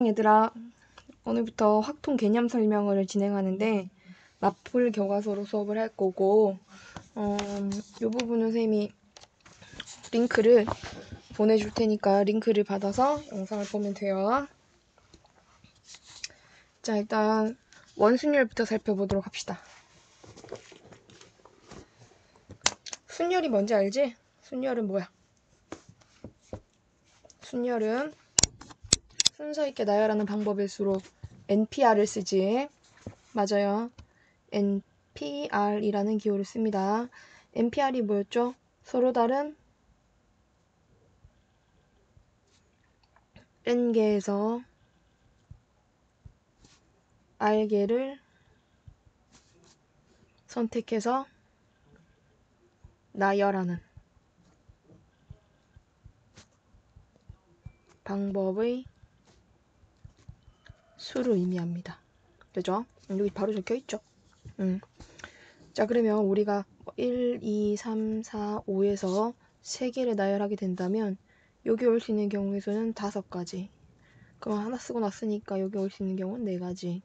얘들아, 오늘부터 확통 개념 설명을 진행하는데 마플 교과서로 수업을 할 거고 이 부분은 쌤이 링크를 보내줄 테니까 링크를 받아서 영상을 보면 돼요. 자, 일단 원순열부터 살펴보도록 합시다. 순열이 뭔지 알지? 순열은 뭐야? 순열은 순서 있게 나열하는 방법일수록 NPR을 쓰지. 맞아요. NPR이라는 기호를 씁니다. NPR이 뭐였죠? 서로 다른 N개에서 R개를 선택해서 나열하는 방법의 수를 의미합니다. 그죠? 여기 바로 적혀있죠? 자, 그러면 우리가 1, 2, 3, 4, 5에서 3개를 나열하게 된다면 여기 올 수 있는 경우의 수는 5가지. 그럼 하나 쓰고 났으니까 여기 올 수 있는 경우는 4가지.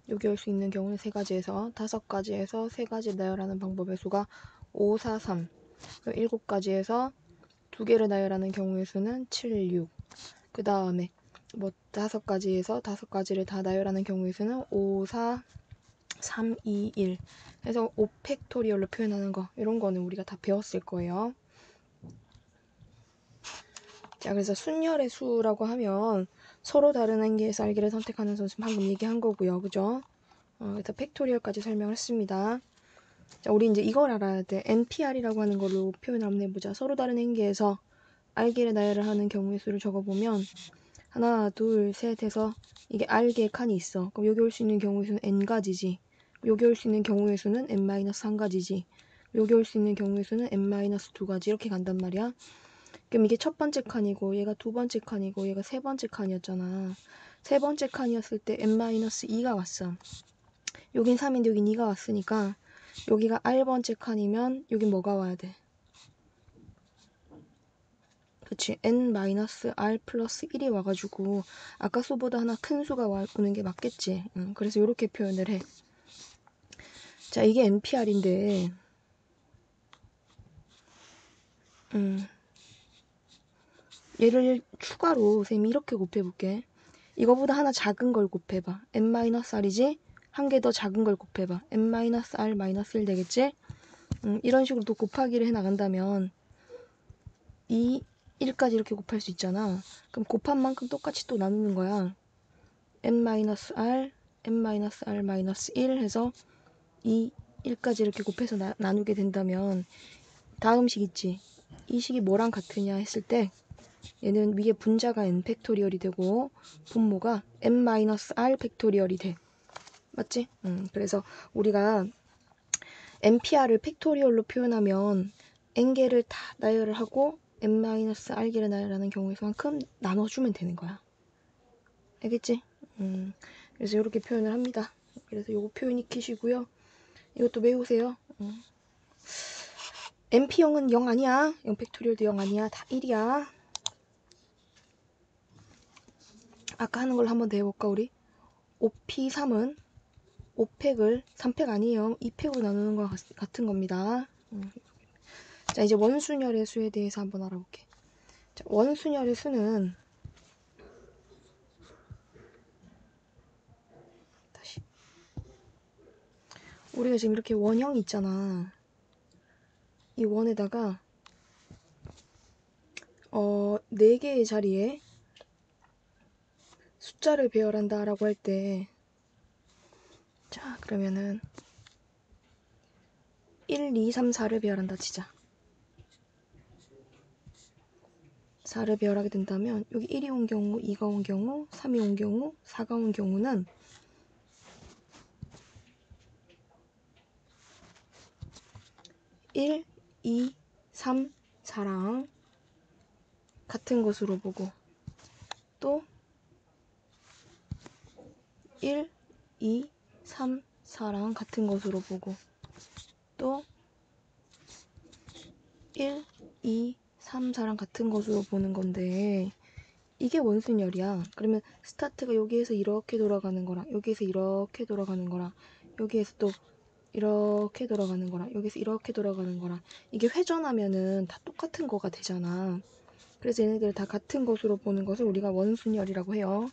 여기 올 수 있는 경우는 3가지에서 5가지에서 3가지 나열하는 방법의 수가 5, 4, 3. 7가지에서 2개를 나열하는 경우의 수는 7, 6. 그 다음에 뭐 5가지에서 5가지를 다 나열하는 경우의 수는 5, 4, 3, 2, 1 해서 5팩토리얼로 표현하는 거, 이런 거는 우리가 다 배웠을 거예요. 자, 그래서 순열의 수라고 하면 서로 다른 N개에서 R개를 선택하는 수 방금 얘기한 거고요. 그죠? 그래서 팩토리얼까지 설명을 했습니다. 자, 우리 이제 이걸 알아야 돼. NPR이라고 하는 걸로 표현을 한번 해보자. 서로 다른 N개에서 R개를 나열을 하는 경우의 수를 적어보면 하나, 둘, 셋 해서 이게 R개의 칸이 있어. 그럼 여기 올 수 있는 경우의 수는 N가지지. 여기 올 수 있는 경우의 수는 N-1가지지. 여기 올 수 있는 경우의 수는 N-2가지. 이렇게 간단 말이야. 그럼 이게 첫 번째 칸이고 얘가 두 번째 칸이고 얘가 세 번째 칸이었잖아. 세 번째 칸이었을 때 N-2가 왔어. 여긴 3인데 여긴 2가 왔으니까 여기가 R번째 칸이면 여긴 뭐가 와야 돼? 그치, N-R 플러스 1이 와가지고 아까 수보다 하나 큰 수가 오는 게 맞겠지. 그래서 이렇게 표현을 해. 자, 이게 NPR인데 얘를 추가로 쌤이 이렇게 곱해볼게. 이거보다 하나 작은 걸 곱해봐. N-R이지? 한 개 더 작은 걸 곱해봐. N-R-1 되겠지? 이런 식으로 또 곱하기를 해나간다면 2, 1까지 이렇게 곱할 수 있잖아. 그럼 곱한 만큼 똑같이 또 나누는 거야. N-R, N-R-1 해서 2, 1까지 이렇게 곱해서 나누게 된다면 다음 식 있지? 이 식이 뭐랑 같으냐 했을 때 얘는 위에 분자가 n 팩토리얼이 되고 분모가 n-r 팩토리얼이 돼. 맞지? 그래서 우리가 npr을 팩토리얼로 표현하면 n개를 다 나열을 하고 n-r개를 나열하는 경우의 수만큼 나눠주면 되는 거야. 알겠지? 그래서 이렇게 표현을 합니다. 그래서 요거 표현 익히시고요. 이것도 외우세요. np형은 0 아니야. 0 팩토리얼도 0 아니야. 다 1이야. 아까 하는 걸로 한번 더 해볼까 우리? 5p3은 5팩을 3팩 아니에요. 2팩으로 나누는 거 같은 겁니다. 자, 이제 원순열의 수에 대해서 한번 알아볼게. 자, 원순열의 수는 다시 우리가 지금 이렇게 원형이 있잖아. 이 원에다가 4개의 자리에 숫자를 배열한다 라고 할 때, 자, 그러면은 1, 2, 3, 4를 배열한다 치자. 4를 배열하게 된다면 여기 1이 온 경우, 2가 온 경우, 3이 온 경우, 4가 온 경우는 1, 2, 3, 4랑 같은 것으로 보고 또 1, 2, 3, 4랑 같은 것으로 보고 또 1, 2, 3, 4랑 같은 것으로 보는 건데 이게 원순열이야. 그러면 스타트가 여기에서 이렇게 돌아가는 거랑 여기에서 이렇게 돌아가는 거랑 여기에서 또 이렇게 돌아가는 거랑 여기서 이렇게 돌아가는 거랑 이게 회전하면은 다 똑같은 거가 되잖아. 그래서 얘네들 다 같은 것으로 보는 것을 우리가 원순열이라고 해요.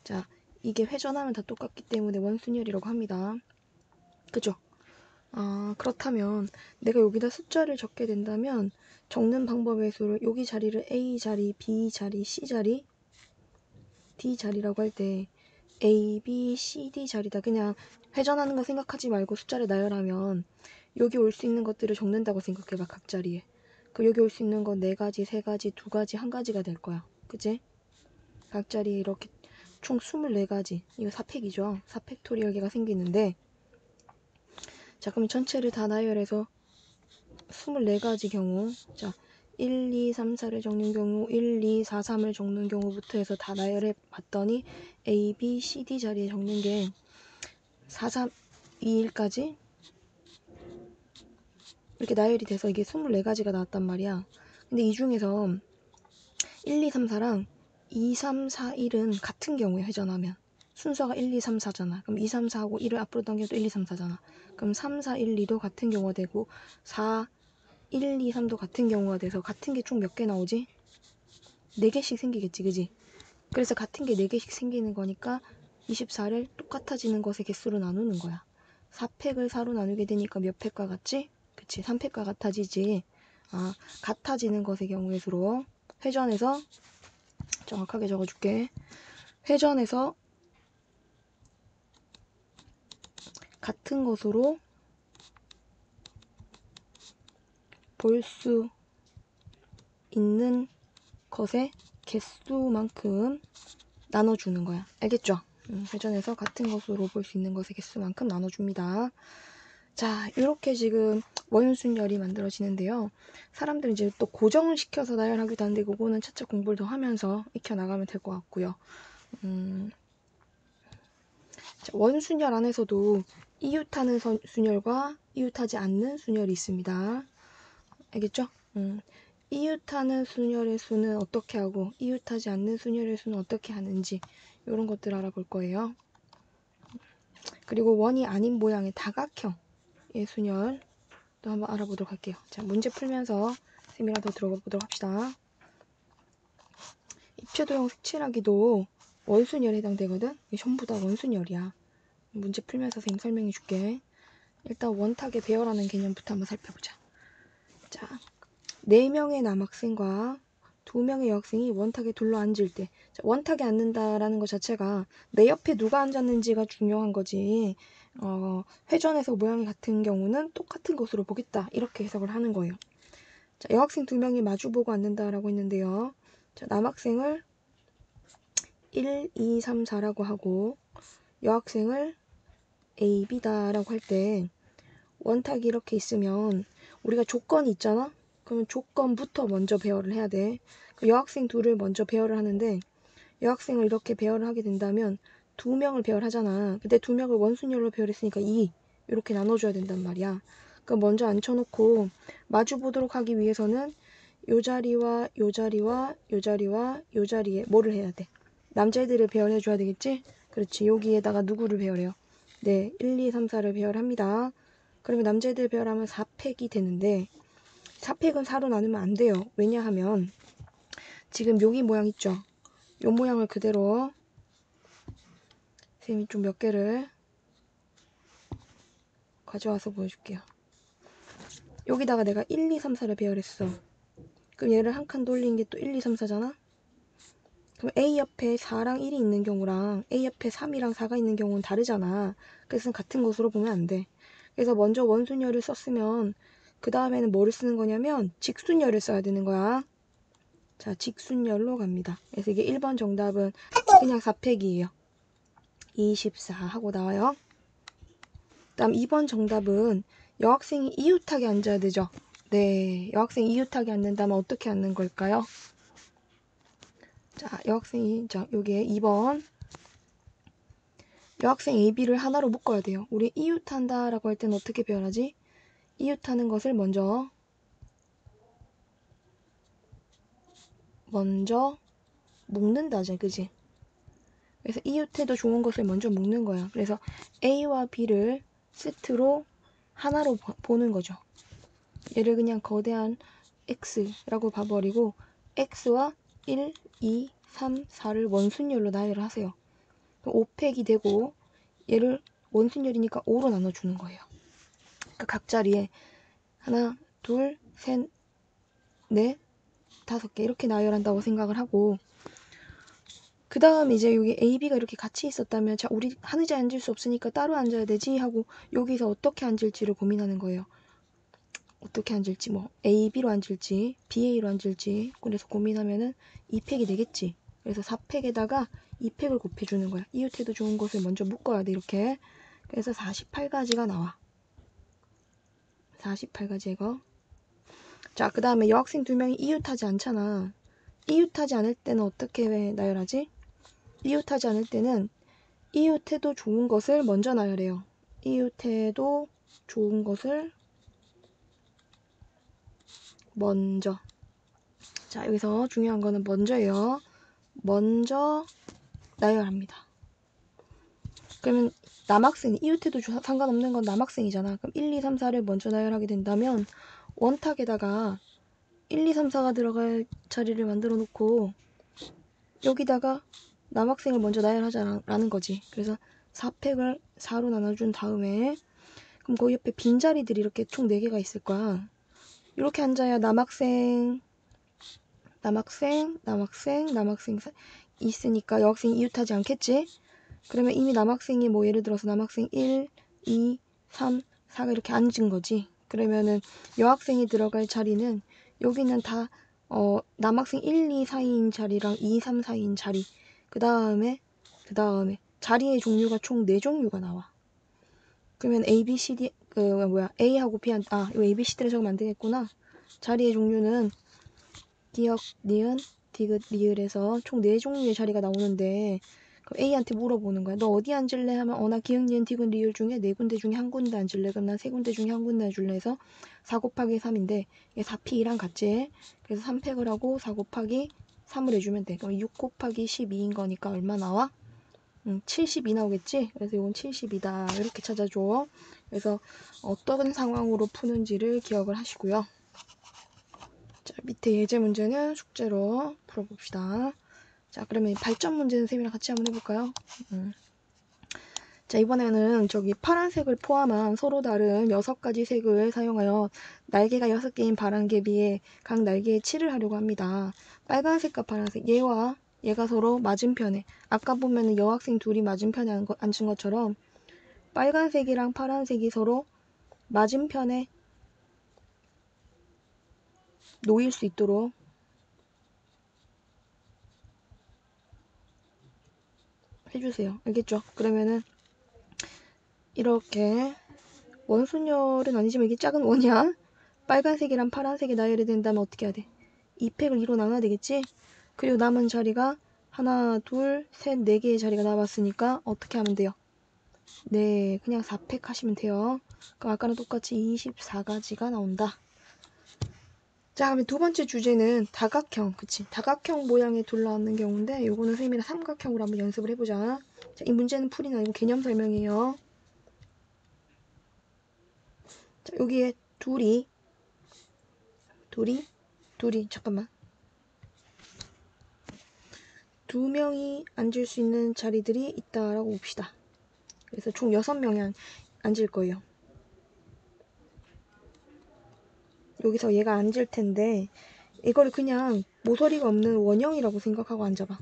자, 이게 회전하면 다 똑같기 때문에 원순열이라고 합니다. 그죠? 아, 그렇다면 내가 여기다 숫자를 적게 된다면 적는 방법의 수를 여기 자리를 A 자리, B 자리, C 자리, D 자리라고 할 때 A, B, C, D 자리다. 그냥 회전하는 거 생각하지 말고 숫자를 나열하면 여기 올 수 있는 것들을 적는다고 생각해봐. 각 자리에. 그 여기 올 수 있는 건 4가지, 3가지, 2가지, 1가지가 될 거야. 그치? 각 자리에 이렇게 총 24가지. 이거 4팩이죠. 4팩토리얼계가 생기는데 자, 그럼 전체를 다 나열해서 24가지 경우 자 1, 2, 3, 4를 적는 경우 1, 2, 4, 3을 적는 경우부터 해서 다 나열해 봤더니 A, B, C, D 자리에 적는 게 4, 3, 2, 1까지 이렇게 나열이 돼서 이게 24가지가 나왔단 말이야. 근데 이 중에서 1, 2, 3, 4랑 2, 3, 4, 1은 같은 경우에 회전하면 순서가 1, 2, 3, 4잖아. 그럼 2, 3, 4하고 1을 앞으로 당겨도 1, 2, 3, 4잖아. 그럼 3, 4, 1, 2도 같은 경우가 되고 4, 1, 2, 3도 같은 경우가 돼서 같은 게 총 몇 개 나오지? 4개씩 생기겠지, 그지? 그래서 같은 게 4개씩 생기는 거니까 24를 똑같아지는 것의 개수로 나누는 거야. 4팩을 4로 나누게 되니까 몇 팩과 같지? 그치, 3팩과 같아지지. 아, 같아지는 것의 경우의 수로 회전해서 정확하게 적어줄게. 회전해서 같은 것으로 볼 수 있는 것의 개수만큼 나눠주는 거야. 알겠죠? 회전해서 같은 것으로 볼 수 있는 것의 개수만큼 나눠줍니다. 자, 이렇게 지금 원순열이 만들어지는데요. 사람들은 이제 또 고정을 시켜서 나열하기도 하는데 그거는 차차 공부를 더 하면서 익혀나가면 될 것 같고요. 자, 원순열 안에서도 이웃하는 순열과 이웃하지 않는 순열이 있습니다. 알겠죠? 이웃하는 순열의 수는 어떻게 하고 이웃하지 않는 순열의 수는 어떻게 하는지 이런 것들 알아볼 거예요. 그리고 원이 아닌 모양의 다각형의 순열도 한번 알아보도록 할게요. 자, 문제 풀면서 쌤이랑 더 들어가 보도록 합시다. 입체도형 색칠하기도 원순열에 해당되거든? 이게 전부 다 원순열이야. 문제 풀면서 쌤 설명해 줄게. 일단 원탁의 배열하는 개념부터 한번 살펴보자. 자, 4명의 남학생과 2명의 여학생이 원탁에 둘러 앉을 때 원탁에 앉는다라는 것 자체가 내 옆에 누가 앉았는지가 중요한 거지. 회전해서 모양이 같은 경우는 똑같은 것으로 보겠다. 이렇게 해석을 하는 거예요. 자, 여학생 2명이 마주보고 앉는다라고 했는데요. 자, 남학생을 1, 2, 3, 4라고 하고 여학생을 A, B다라고 할 때 원탁이 이렇게 있으면 우리가 조건이 있잖아? 그러면 조건부터 먼저 배열을 해야 돼. 그 여학생 둘을 먼저 배열을 하는데 여학생을 이렇게 배열을 하게 된다면 2명을 배열하잖아. 근데 2명을 원순열로 배열했으니까 2 이렇게 나눠줘야 된단 말이야. 그럼 먼저 앉혀놓고 마주 보도록 하기 위해서는 요 자리와 요 자리와 요 자리와 요 자리에 뭐를 해야 돼? 남자애들을 배열해줘야 되겠지? 그렇지. 여기에다가 누구를 배열해요? 네, 1, 2, 3, 4를 배열합니다. 그러면 남자애들 배열하면 4팩이 되는데 4팩은 4로 나누면 안 돼요. 왜냐하면 지금 여기 모양 있죠? 이 모양을 그대로 선생님이 좀 몇 개를 가져와서 보여줄게요. 여기다가 내가 1, 2, 3, 4를 배열했어. 그럼 얘를 한 칸 돌린 게 또 1, 2, 3, 4잖아? 그럼 A 옆에 4랑 1이 있는 경우랑 A 옆에 3이랑 4가 있는 경우는 다르잖아. 그래서 같은 것으로 보면 안 돼. 그래서 먼저 원순열을 썼으면 그 다음에는 뭐를 쓰는 거냐면 직순열을 써야 되는 거야. 자, 직순열로 갑니다. 그래서 이게 1번 정답은 그냥 4팩이에요. 24 하고 나와요. 다음 2번 정답은 여학생이 이웃하게 앉아야 되죠. 네, 여학생이 이웃하게 앉는다면 어떻게 앉는 걸까요? 자, 여학생이 요게 2번 여학생 A, B를 하나로 묶어야 돼요. 우리 이웃한다 라고 할 때는 어떻게 표현하지? 이웃하는 것을 먼저 묶는다 하잖아, 그지? 그래서 이웃해도 좋은 것을 먼저 묶는 거야. 그래서 A와 B를 세트로 하나로 보는 거죠. 얘를 그냥 거대한 X라고 봐버리고 X와 1, 2, 3, 4를 원순열로 나열을 하세요. 5팩이 되고 얘를 원순열이니까 5로 나눠주는 거예요. 그러니까 각 자리에 하나, 둘, 셋, 넷, 5개 이렇게 나열한다고 생각을 하고 그 다음 이제 여기 A, B가 이렇게 같이 있었다면 자 우리 한 의자에 앉을 수 없으니까 따로 앉아야 되지 하고 여기서 어떻게 앉을지를 고민하는 거예요. 어떻게 앉을지 뭐 A, B로 앉을지 B, A로 앉을지 그래서 고민하면은 2팩이 되겠지. 그래서 4팩에다가 2팩을 곱해주는 거야. 이웃해도 좋은 것을 먼저 묶어야 돼 이렇게. 그래서 48가지가 나와. 48가지 이거. 자, 그 다음에 여학생 2명이 이웃하지 않잖아. 이웃하지 않을 때는 어떻게 나열하지? 이웃하지 않을 때는 이웃해도 좋은 것을 먼저 나열해요. 이웃해도 좋은 것을 먼저. 자, 여기서 중요한 거는 먼저예요. 먼저 나열합니다. 그러면 남학생, 이웃해도 상관없는 건 남학생이잖아. 그럼 1, 2, 3, 4를 먼저 나열하게 된다면 원탁에다가 1, 2, 3, 4가 들어갈 자리를 만들어 놓고 여기다가 남학생을 먼저 나열하자라는 거지. 그래서 4팩을 4로 나눠준 다음에 그럼 거기 옆에 빈자리들이 이렇게 총 4개가 있을 거야. 이렇게 앉아야 남학생 있으니까 여학생이 이웃하지 않겠지? 그러면 이미 남학생이 뭐 예를 들어서 남학생 1, 2, 3, 4가 이렇게 앉은 거지. 그러면은 여학생이 들어갈 자리는 여기는 다 남학생 1, 2, 4인 자리랑 2, 3, 4인 자리. 그 다음에 자리의 종류가 총 4종류가 나와. 그러면 A, B, C, D A하고 B한 이거 A, B, C를 적으면 안 되겠구나. 자리의 종류는 기역, 니은, 디귿, 리을에서 총 4종류의 자리가 나오는데 그럼 A한테 물어보는 거야. 너 어디 앉을래? 하면 나 기역, 니은, 디귿, 리을 중에 4군데 중에 한 군데 앉을래? 그럼 난 3군데 중에 한 군데 앉을래? 해서 4 곱하기 3인데 이게 4P랑 같지? 그래서 3팩을 하고 4 곱하기 3을 해주면 돼. 그럼 6 곱하기 12인 거니까 얼마 나와? 72 나오겠지? 그래서 이건 72다. 이렇게 찾아줘. 그래서 어떤 상황으로 푸는지를 기억을 하시고요. 자, 밑에 예제 문제는 숙제로 풀어봅시다. 자, 그러면 발전 문제는 쌤이랑 같이 한번 해볼까요? 자, 이번에는 저기 파란색을 포함한 서로 다른 6가지 색을 사용하여 날개가 6개인 바람개비에 각 날개에 칠을 하려고 합니다. 빨간색과 파란색, 얘가 서로 맞은편에, 아까 보면은 여학생 둘이 맞은편에 앉은 것처럼 빨간색이랑 파란색이 서로 맞은편에 놓일 수 있도록 해주세요. 알겠죠? 그러면은 이렇게 원순열은 아니지만 이게 작은 원이야. 빨간색이랑 파란색이 나열이 된다면 어떻게 해야 돼? 2팩을 2로 나눠야 되겠지? 그리고 남은 자리가 하나, 둘, 셋, 4개의 자리가 남았으니까 어떻게 하면 돼요? 네, 그냥 4팩 하시면 돼요. 그럼 아까랑 똑같이 24가지가 나온다. 자, 그러면 두 번째 주제는 다각형, 그치? 다각형 모양에 둘러앉는 경우인데 요거는 선생님이랑 삼각형으로 한번 연습을 해보자. 자, 이 문제는 풀이는 아니고 개념 설명이에요. 자, 여기에 둘이 잠깐만. 2명이 앉을 수 있는 자리들이 있다라고 봅시다. 그래서 총 6명이 앉을 거예요. 여기서 얘가 앉을 텐데 이걸 그냥 모서리가 없는 원형이라고 생각하고 앉아봐.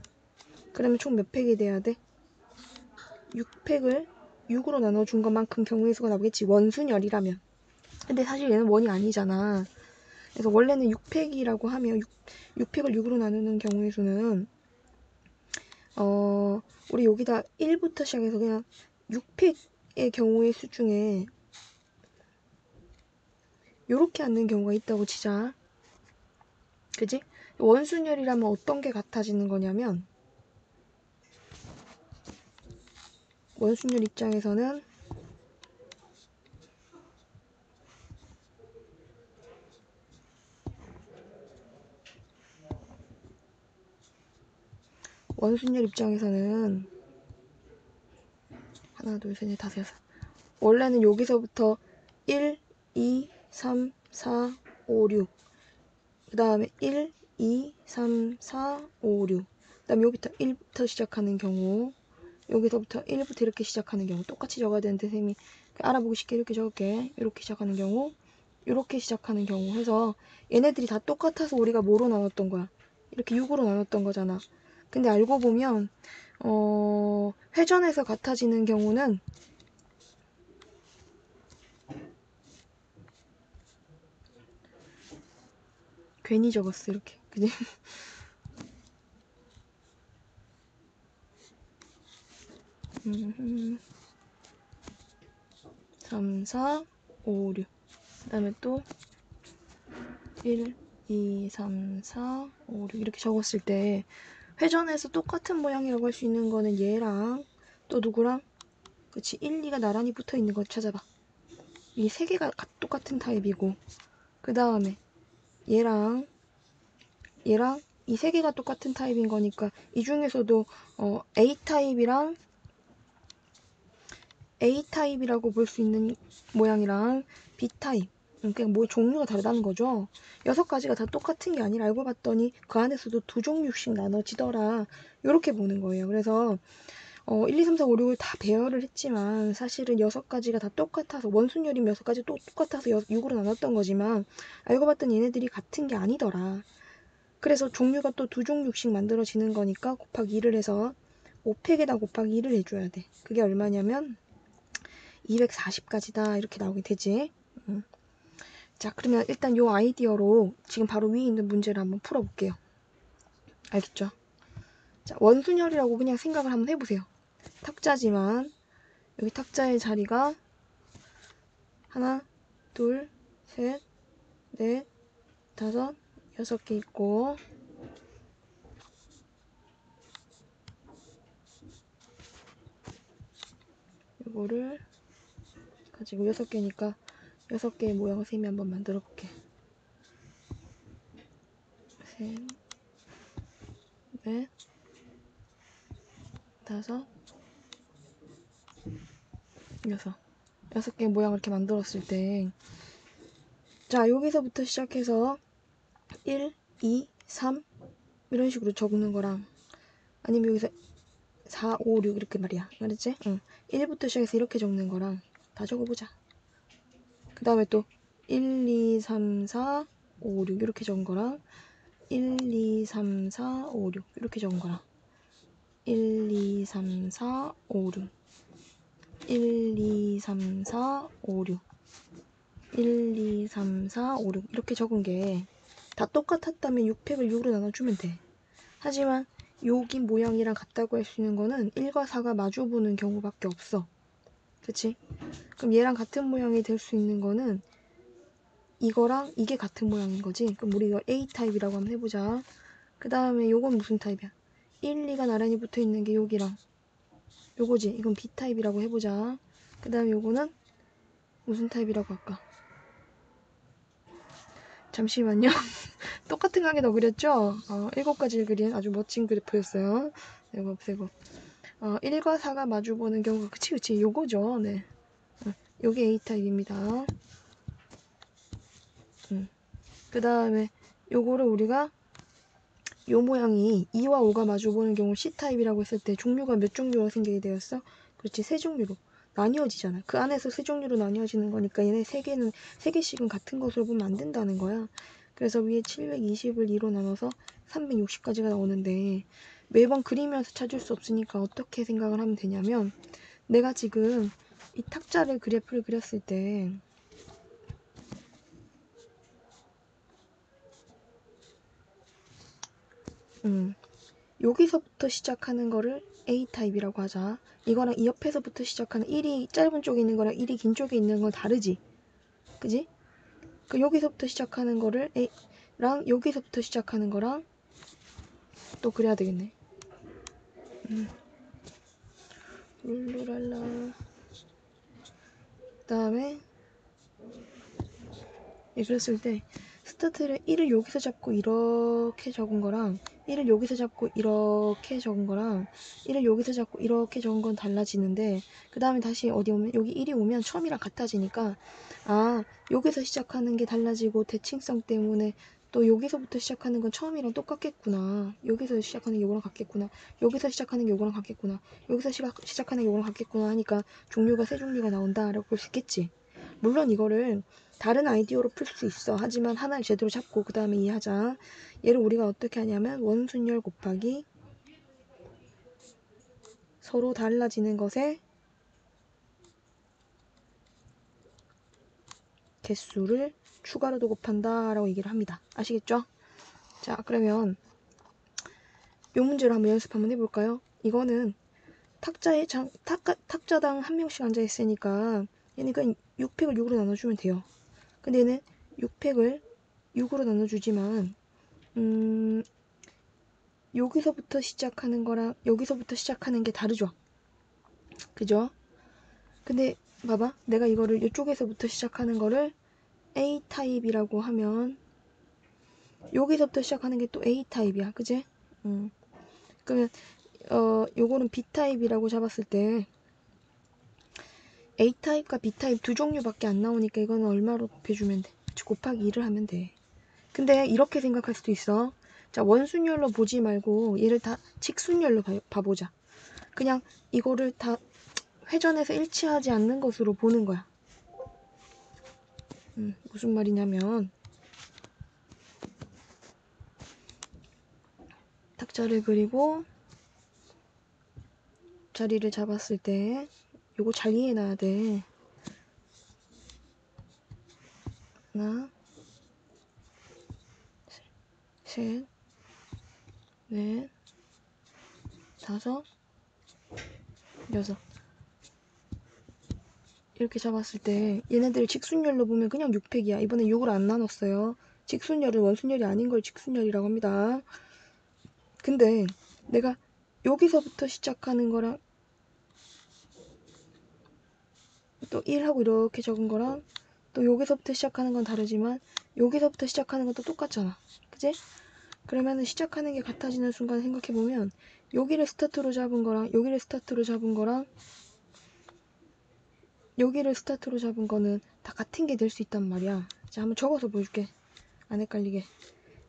그러면 총 몇 팩이 돼야 돼? 6팩을 6으로 나눠준 것만큼 경우의 수가 나오겠지. 원순열이라면. 근데 사실 얘는 원이 아니잖아. 그래서 원래는 6팩이라고 하면 6팩을 6으로 나누는 경우의 수는 우리 여기다 1부터 시작해서 그냥 6팩의 경우의 수 중에 요렇게 앉는 경우가 있다고 치자. 그지? 원순열이라면 어떤 게 같아지는 거냐면 원순열 입장에서는 원순열 입장에서는 하나, 둘, 셋, 넷, 다섯, 여섯. 원래는 여기서부터 1, 2, 3, 4, 5, 6. 그 다음에 1, 2, 3, 4, 5, 6. 그 다음에 여기부터 1부터 시작하는 경우, 여기서부터 1부터 이렇게 시작하는 경우 똑같이 적어야 되는데 쌤이 알아보기 쉽게 이렇게 적을게. 이렇게 시작하는 경우, 이렇게 시작하는 경우 해서 얘네들이 다 똑같아서 우리가 뭐로 나눴던 거야? 이렇게 6으로 나눴던 거잖아. 근데 알고 보면 회전해서 같아지는 경우는 괜히 적었어 이렇게. 그지? 3, 4, 5, 6. 그 다음에 또 1, 2, 3, 4, 5, 6 이렇게 적었을 때 회전해서 똑같은 모양이라고 할 수 있는 거는 얘랑 또 누구랑? 그치, 1, 2가 나란히 붙어 있는 거 찾아봐. 이 세 개가 똑같은 타입이고, 그 다음에 얘랑 이 세 개가 똑같은 타입인 거니까 이 중에서도 A타입이라고 볼 수 있는 모양이랑 B타입, 그냥 뭐 종류가 다르다는 거죠. 6가지가 다 똑같은 게 아니라 알고 봤더니 그 안에서도 2종류씩 나눠지더라. 이렇게 보는 거예요. 그래서 1, 2, 3, 4, 5, 6을 다 배열을 했지만 사실은 6가지가 다 똑같아서 원순열이면 6가지 또 똑같아서 6으로 나눴던 거지만 알고 봤더니 얘네들이 같은 게 아니더라. 그래서 종류가 또 2종류씩 만들어지는 거니까 곱하기 2를 해서 5팩에다 곱하기 2를 해줘야 돼. 그게 얼마냐면 240까지다 이렇게 나오게 되지. 자, 그러면 일단 요 아이디어로 지금 바로 위에 있는 문제를 한번 풀어볼게요. 알겠죠? 자, 원순열이라고 그냥 생각을 한번 해보세요. 탁자지만 여기 탁자의 자리가 하나, 둘, 셋, 넷, 다섯, 6개 있고, 이거를 가지고 6개니까 6개의 모양을 쌤이 한번 만들어 볼게. 셋, 넷, 다섯, 6개의 모양을 이렇게 만들었을 때, 자, 여기서부터 시작해서 1, 2, 3 이런 식으로 적는 거랑, 아니면 여기서 4, 5, 6 이렇게 말이야. 알았지? 응. 1부터 시작해서 이렇게 적는 거랑 다 적어보자. 그 다음에 또 1, 2, 3, 4, 5, 6 이렇게 적은 거랑 1, 2, 3, 4, 5, 6 이렇게 적은 거랑 1, 2, 3, 4, 5, 6 1, 2, 3, 4, 5, 6 1, 2, 3, 4, 5, 6 이렇게 적은 게 다 똑같았다면 6팩을 6으로 나눠주면 돼. 하지만 여기 모양이랑 같다고 할 수 있는 거는 1과 4가 마주보는 경우밖에 없어. 그치? 그럼 얘랑 같은 모양이 될 수 있는 거는 이거랑 이게 같은 모양인 거지. 그럼 우리 이거 A타입이라고 한번 해보자. 그 다음에 요건 무슨 타입이야? 1, 2가 나란히 붙어 있는 게 여기랑 요거지. 이건 B타입이라고 해보자. 그 다음에 요거는 무슨 타입이라고 할까? 잠시만요. 똑같은 가게 더 그렸죠? 7가지를 그린 아주 멋진 그래프였어요. 이거 보세요. 1과 4가 마주보는 경우가 그치 요거죠. 네. 요게 A타입입니다. 그 다음에 요거를 우리가 요 모양이 2와 5가 마주보는 경우 C타입이라고 했을 때 종류가 몇 종류로 생기게 되었어? 그렇지, 3종류로 나뉘어지잖아. 그 안에서 3종류로 나뉘어지는 거니까 얘네 3개씩은 같은 것으로 보면 안 된다는 거야. 그래서 위에 720을 2로 나눠서 360까지가 나오는데 매번 그리면서 찾을 수 없으니까 어떻게 생각을 하면 되냐면 내가 지금 이 탁자를 그래프를 그렸을 때 여기서부터 시작하는 거를 A타입이라고 하자. 이거랑 이 옆에서부터 시작하는 1이 짧은 쪽에 있는 거랑 1이 긴 쪽에 있는 건 다르지. 그지? 그 여기서부터 시작하는 거를 A랑 여기서부터 시작하는 거랑 또 그래야 되겠네. 룰루랄라. 그 다음에 그랬을 때 스타트를 1을 여기서 잡고 이렇게 적은 거랑 1을 여기서 잡고 이렇게 적은 거랑 1을 여기서 잡고 이렇게 적은 건 달라지는데 그 다음에 다시 어디 오면 여기 1이 오면 처음이랑 같아지니까 아 여기서 시작하는 게 달라지고 대칭성 때문에 또 여기서부터 시작하는 건 처음이랑 똑같겠구나. 여기서 시작하는 게 요거랑 같겠구나. 여기서 시작하는 게 요거랑 같겠구나. 여기서 시작하는 게 요거랑 같겠구나 하니까 종류가 세 종류가 나온다라고 볼 수 있겠지. 물론 이거를 다른 아이디어로 풀 수 있어. 하지만 하나를 제대로 잡고 그 다음에 이해하자. 얘를 우리가 어떻게 하냐면 원순열 곱하기 서로 달라지는 것의 개수를 추가로도 곱한다 라고 얘기를 합니다. 아시겠죠? 자, 그러면 이 문제를 한번 연습 한번 해볼까요? 이거는 탁자당 한 명씩 앉아있으니까 얘는 그냥 6팩을 6으로 나눠주면 돼요. 근데 얘는 6팩을 6으로 나눠주지만 여기서부터 시작하는 거랑 여기서부터 시작하는 게 다르죠? 그죠? 근데 봐봐, 내가 이거를 이쪽에서부터 시작하는 거를 A타입이라고 하면 여기서부터 시작하는 게 또 A타입이야. 그지? 그러면 요거는 B타입이라고 잡았을 때 A타입과 B타입 두 종류밖에 안 나오니까 이거는 얼마로 곱해주면 돼? 곱하기 2를 하면 돼. 근데 이렇게 생각할 수도 있어. 자, 원순열로 보지 말고 얘를 다 직순열로 봐보자. 그냥 이거를 다 회전해서 일치하지 않는 것으로 보는 거야. 무슨 말이냐면 탁자를 그리고 자리를 잡았을 때 요거 잘 이해해놔야 돼. 하나, 셋, 넷, 다섯, 여섯. 이렇게 잡았을 때 얘네들을 직순열로 보면 그냥 6팩이야. 이번에 6으로 안 나눴어요. 직순열은 원순열이 아닌 걸 직순열이라고 합니다. 근데 내가 여기서부터 시작하는 거랑 또 1하고 이렇게 적은 거랑 또 여기서부터 시작하는 건 다르지만 여기서부터 시작하는 것도 똑같잖아. 그치? 그러면은 시작하는 게 같아지는 순간 생각해보면 여기를 스타트로 잡은 거랑 여기를 스타트로 잡은 거랑 여기를 스타트로 잡은 거는 다 같은 게 될 수 있단 말이야. 자, 한번 적어서 보여줄게. 안 헷갈리게.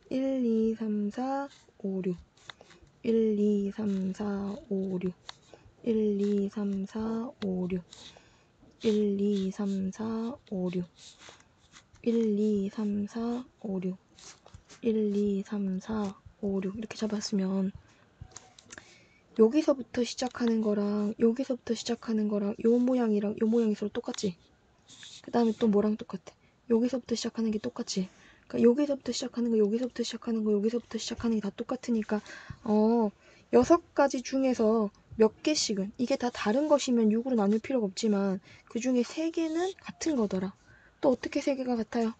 1, 2, 3, 4, 5, 6 1, 2, 3, 4, 5, 6 1, 2, 3, 4, 5, 6 1, 2, 3, 4, 5, 6 1, 2, 3, 4, 5, 6 1, 2, 3, 4, 5, 6 이렇게 잡았으면 여기서부터 시작하는 거랑 여기서부터 시작하는 거랑 요 모양이랑 요 모양이 서로 똑같지? 그 다음에 또 뭐랑 똑같아? 여기서부터 시작하는 게 똑같지? 그러니까 여기서부터 시작하는 거, 여기서부터 시작하는 거, 여기서부터 시작하는 게 다 똑같으니까 6가지 중에서 몇 개씩은 이게 다 다른 것이면 6으로 나눌 필요가 없지만 그 중에 3개는 같은 거더라. 또 어떻게 3개가 같아요?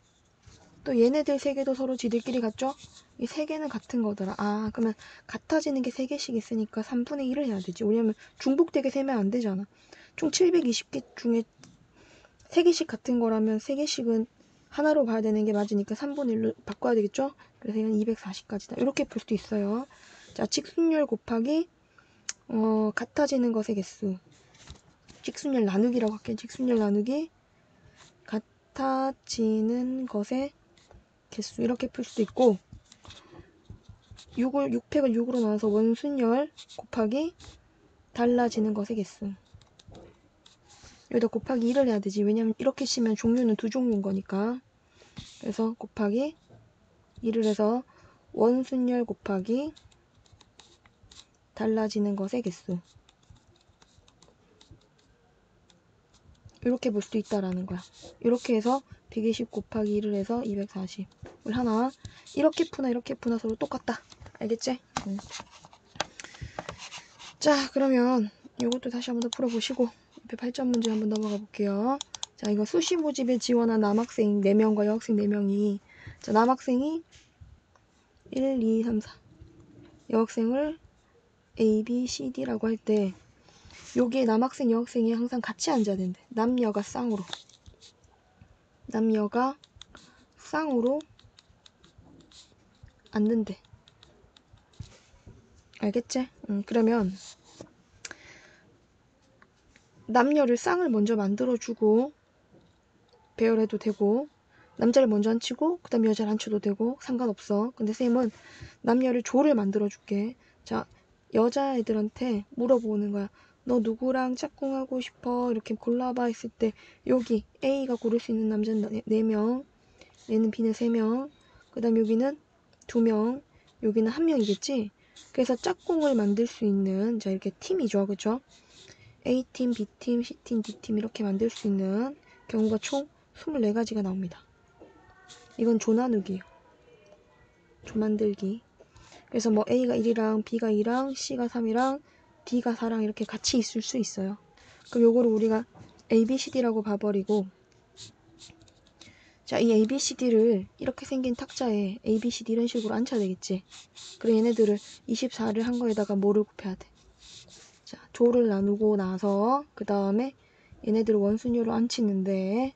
또 얘네들 3개도 서로 지들끼리 같죠? 이 3개는 같은 거더라. 아, 그러면 같아지는 게 3개씩 있으니까 3분의 1을 해야 되지. 왜냐면 중복되게 세면 안 되잖아. 총 720개 중에 3개씩 같은 거라면 3개씩은 하나로 봐야 되는 게 맞으니까 3분의 1로 바꿔야 되겠죠? 그래서 이건 240까지다. 이렇게 볼 수도 있어요. 자, 직순열 곱하기 같아지는 것의 개수. 직순열 나누기라고 할게요. 직순열 나누기 같아지는 것의 개수. 이렇게 풀 수도 있고 6팩을 6으로 나눠서 원순열 곱하기 달라지는 것의 개수. 여기다 곱하기 1을 해야 되지. 왜냐면 이렇게 치면 종류는 두 종류인 거니까. 그래서 곱하기 1을 해서 원순열 곱하기 달라지는 것의 개수. 이렇게 볼 수도 있다라는 거야. 이렇게 해서 120 곱하기 1을 해서 240을 하나. 이렇게 푸나 이렇게 푸나 서로 똑같다. 알겠지? 자, 그러면 이것도 다시 한번 더 풀어보시고 옆에 8점 문제 한번 넘어가 볼게요. 자, 이거 수시 모집에 지원한 남학생 4명과 여학생 4명이 자, 남학생이 1, 2, 3, 4 여학생을 A, B, C, D라고 할 때 여기에 남학생, 여학생이 항상 같이 앉아야 된대. 남녀가 쌍으로. 남녀가 쌍으로 앉는데. 알겠지? 그러면 남녀를 쌍을 먼저 만들어주고 배열해도 되고, 남자를 먼저 앉히고 그 다음에 여자를 앉혀도 되고 상관없어. 근데 쌤은 남녀를 조를 만들어줄게. 자, 여자애들한테 물어보는 거야. 너 누구랑 짝꿍하고 싶어? 이렇게 골라봐 했을 때 여기 A가 고를 수 있는 남자는 4명, 얘는 B는 3명, 그 다음 여기는 2명, 여기는 1명이겠지? 그래서 짝꿍을 만들 수 있는, 자, 이렇게 팀이죠. 그쵸? A팀, B팀, C팀, D팀 이렇게 만들 수 있는 경우가 총 24가지가 나옵니다. 이건 조 나누기예요. 조 만들기. 그래서 뭐 A가 1이랑 B가 2랑 C가 3이랑 D가 4랑 이렇게 같이 있을 수 있어요. 그럼 요거를 우리가 A, B, C, D라고 봐버리고, 자, 이 A, B, C, D를 이렇게 생긴 탁자에 A, B, C, D 이런 식으로 앉혀야 되겠지. 그럼 얘네들을 24를 한 거에다가 뭐를 곱해야 돼? 자, 조를 나누고 나서 그 다음에 얘네들을 원순위로 앉히는데,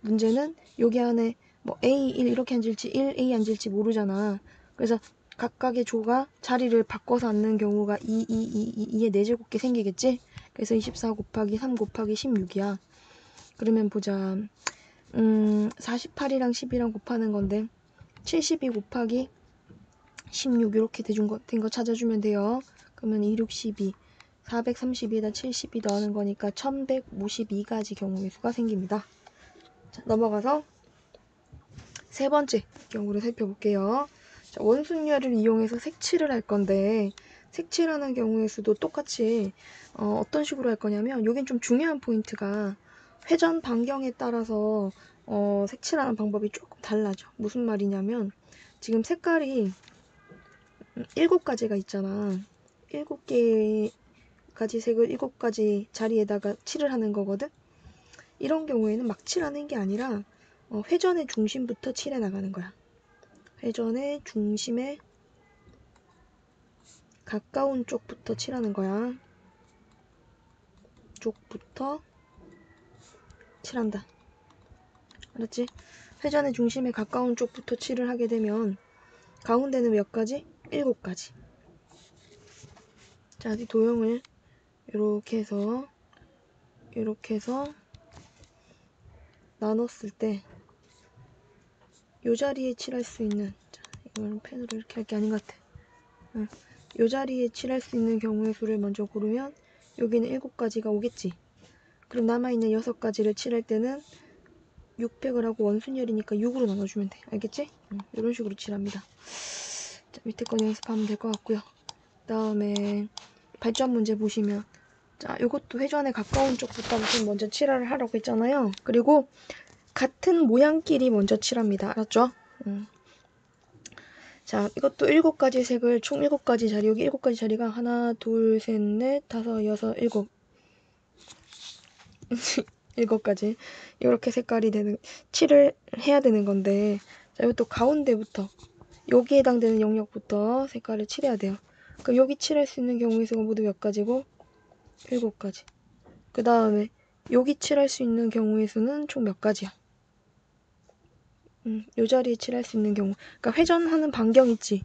문제는 여기 안에 뭐 A1 이렇게 앉을지 1A 앉을지 모르잖아. 그래서 각각의 조가 자리를 바꿔서 앉는 경우가 2의 4제곱게 생기겠지? 그래서 24 곱하기 3 곱하기 16이야. 그러면 보자. 48이랑 10이랑 곱하는 건데 72 곱하기 16 이렇게 된 거 찾아주면 돼요. 그러면 2, 6, 12 432에다 72 넣는 거니까 1152가지 경우의 수가 생깁니다. 자, 넘어가서 세 번째 경우를 살펴볼게요. 자, 원순열을 이용해서 색칠을 할 건데, 색칠하는 경우의 수도 똑같이 어떤 식으로 할 거냐면, 여긴 좀 중요한 포인트가 회전 반경에 따라서 색칠하는 방법이 조금 달라져. 무슨 말이냐면, 지금 색깔이 7가지가 있잖아. 7개가지 색을 7가지 자리에다가 칠을 하는 거거든. 이런 경우에는 막 칠하는 게 아니라 회전의 중심부터 칠해 나가는 거야. 회전의 중심에 가까운 쪽부터 칠하는 거야. 쪽부터 칠한다. 알았지? 회전의 중심에 가까운 쪽부터 칠을 하게 되면 가운데는 몇 가지? 7가지. 자, 이 도형을 이렇게 해서 나눴을 때 이 자리에 칠할 수 있는, 자, 이걸 펜으로 이렇게 할 게 아닌 것 같아. 이 자리에 칠할 수 있는 경우의 수를 먼저 고르면 여기는 7가지가 오겠지. 그럼 남아있는 6가지를 칠할 때는 600을 하고 원순열이니까 6으로 나눠주면 돼. 알겠지? 이런 식으로 칠합니다. 자, 밑에 거 연습하면 될 것 같고요. 그 다음에 발전 문제 보시면, 자, 이것도 회전에 가까운 쪽부터 먼저 칠을 하라고 했잖아요. 그리고 같은 모양끼리 먼저 칠합니다. 알았죠? 자, 이것도 7가지 색을 총 7가지 자리, 여기 7가지 자리가 하나, 둘, 셋, 넷, 다섯, 여섯, 일곱 7가지 이렇게 색깔이 되는, 칠을 해야 되는 건데, 자, 이것도 가운데부터 여기에 해당되는 영역부터 색깔을 칠해야 돼요. 그럼 여기 칠할 수 있는 경우의 수가 모두 몇 가지고? 7가지. 그 다음에 여기 칠할 수 있는 경우의 수는 총 몇 가지야? 요 자리에 칠할 수 있는 경우, 그러니까 회전하는 반경 있지?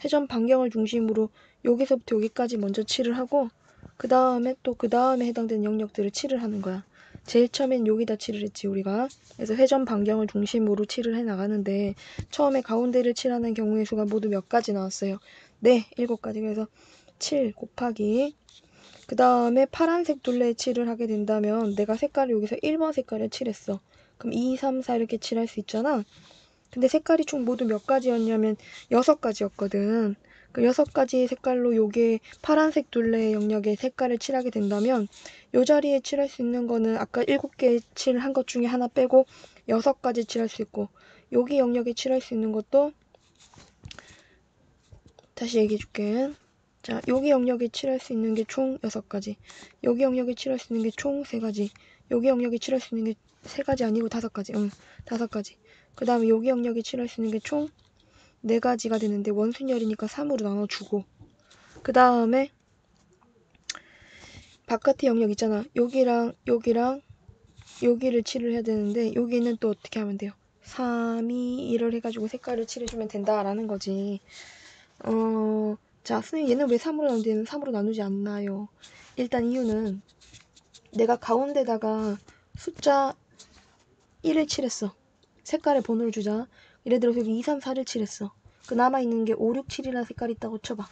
회전 반경을 중심으로 여기서부터 여기까지 먼저 칠을 하고, 그 다음에 또 그 다음에 해당되는 영역들을 칠을 하는 거야. 제일 처음엔 여기다 칠을 했지, 우리가. 그래서 회전 반경을 중심으로 칠을 해 나가는데, 처음에 가운데를 칠하는 경우의 수가 모두 몇 가지 나왔어요? 네, 7가지. 그래서 7 곱하기, 그 다음에 파란색 둘레에 칠을 하게 된다면 내가 색깔을 여기서 1번 색깔을 칠했어. 그럼 2, 3, 4 이렇게 칠할 수 있잖아. 근데 색깔이 총 모두 몇 가지였냐면 6가지였거든. 그 6가지 색깔로 요게 파란색 둘레 영역에 색깔을 칠하게 된다면 요 자리에 칠할 수 있는 거는 아까 7개 칠한 것 중에 하나 빼고 6가지 칠할 수 있고, 여기 영역에 칠할 수 있는 것도 다시 얘기해 줄게. 자, 여기 영역에 칠할 수 있는 게 총 6가지. 여기 영역에 칠할 수 있는 게 총 3가지. 여기 영역에 칠할 수 있는 게 3가지 아니고 5가지. 5가지. 그 다음에 여기 영역에 칠할 수 있는 게 총 4가지가 되는데 원순열이니까 3으로 나눠주고, 그 다음에 바깥의 영역 있잖아. 여기랑 여기랑 여기를 칠을 해야 되는데 여기는 또 어떻게 하면 돼요? 3, 2, 1을 해가지고 색깔을 칠해주면 된다라는 거지. 자, 선생님 얘는 왜 3으로 나누는데 얘는 3으로 나누지 않나요? 일단 이유는 내가 가운데다가 숫자 1을 칠했어. 색깔에 번호를 주자. 예를 들어서 여기 2, 3, 4를 칠했어. 그 남아있는 게 5, 6, 7이라는 색깔이 있다고 쳐봐.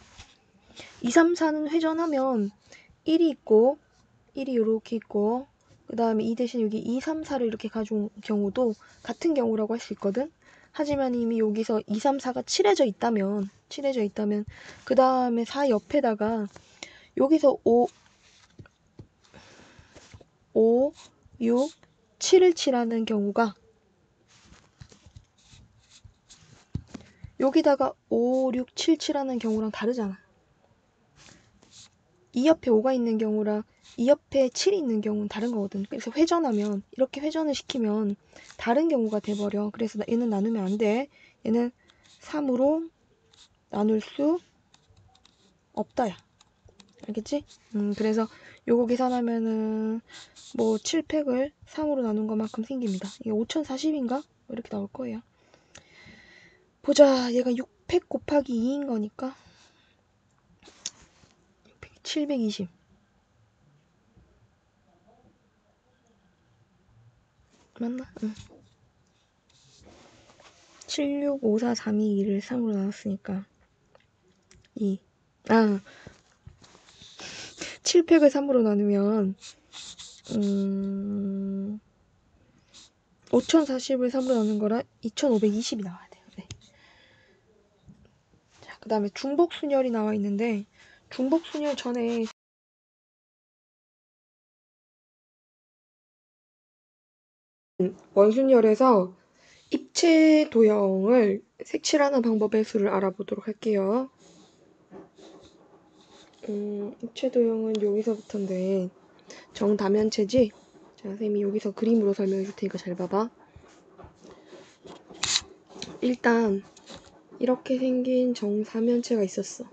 2, 3, 4는 회전하면 1이 있고 1이 이렇게 있고 그 다음에 이 대신 여기 2, 3, 4를 이렇게 가져온 경우도 같은 경우라고 할 수 있거든. 하지만 이미 여기서 2, 3, 4가 칠해져 있다면 그 다음에 4 옆에다가 여기서 5, 6, 7을 칠하는 경우가 여기다가 5, 6, 7, 7하는 경우랑 다르잖아. 이 옆에 5가 있는 경우랑 이 옆에 7이 있는 경우는 다른 거거든. 그래서 회전하면 이렇게 회전을 시키면 다른 경우가 돼버려. 그래서 얘는 나누면 안 돼. 얘는 3으로 나눌 수 없다 야. 알겠지? 그래서 요거 계산하면은 뭐 7팩을 3으로 나눈 것만큼 생깁니다. 이게 5040인가? 이렇게 나올 거예요. 보자. 얘가 6팩 곱하기 2인 거니까 720. 맞나? 응. 765432를 3으로 나눴으니까 2. 7팩을 3으로 나누면 5040을 3으로 나눈 거라 2520이 나와야 돼요. 네. 자, 그 다음에 중복순열이 나와 있는데 중복순열 전에 원순열에서 입체 도형을 색칠하는 방법의 수를 알아보도록 할게요. 입체 도형은 여기서부터인데 정다면체지? 자, 선생님이 여기서 그림으로 설명해 줄 테니까 잘 봐봐. 일단 이렇게 생긴 정사면체가 있었어.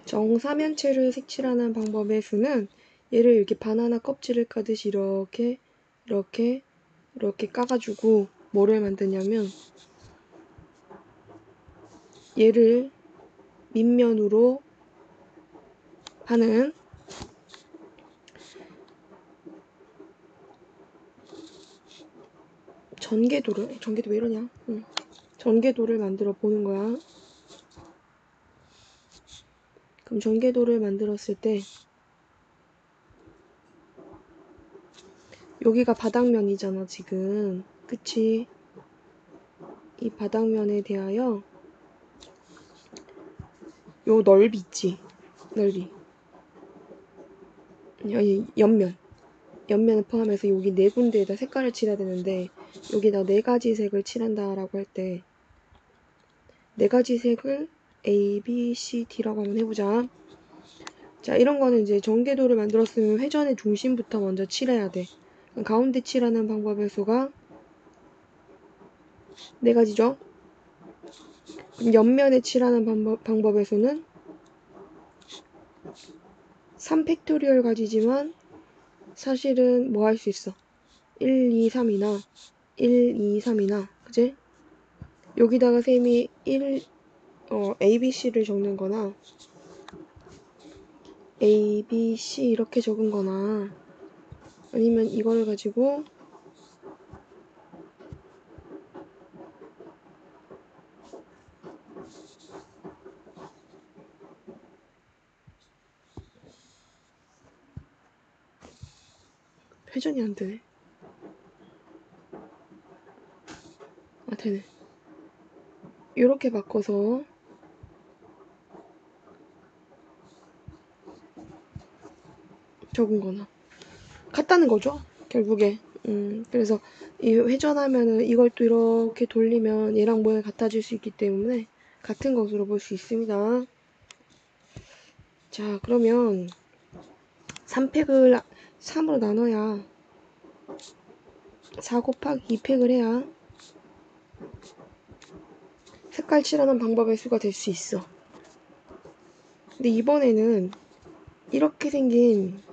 정사면체를 색칠하는 방법의 수는 얘를 이렇게 바나나 껍질을 까듯이 이렇게 까가지고 뭐를 만드냐면 얘를 밑면으로 하는 전개도를 왜 이러냐? 전개도를 만들어 보는 거야. 그럼 전개도를 만들었을 때 여기가 바닥면이잖아 지금. 그치? 이 바닥면에 대하여 요 넓이 있지? 넓이. 여기 옆면을 포함해서 여기 네 군데에다 색깔을 칠해야 되는데 여기다 네 가지 색을 칠한다라고 할 때 네 가지 색을 A, B, C, D라고 한번 해보자. 자, 이런 거는 이제 전개도를 만들었으면 회전의 중심부터 먼저 칠해야 돼. 가운데 칠하는 방법의 수가 네 가지죠. 그럼 옆면에 칠하는 방법의 수는 3팩토리얼 가지지만 사실은 뭐 할 수 있어? 1, 2, 3이나 1, 2, 3이나 그치? 여기다가 쌤이 A, B, C를 적는 거나 A, B, C 이렇게 적은 거나 아니면 이걸 가지고 회전이 안 되네. 아, 되네. 이렇게 바꿔서 적은 거나 같다는 거죠. 결국에. 그래서 이 회전하면은 이걸 또 이렇게 돌리면 얘랑 모양이 같아질 수 있기 때문에 같은 것으로 볼 수 있습니다. 자, 그러면 3팩을 3으로 나눠야 4 곱하기 2팩을 해야 색깔 칠하는 방법의 수가 될 수 있어. 근데 이번에는 이렇게 생긴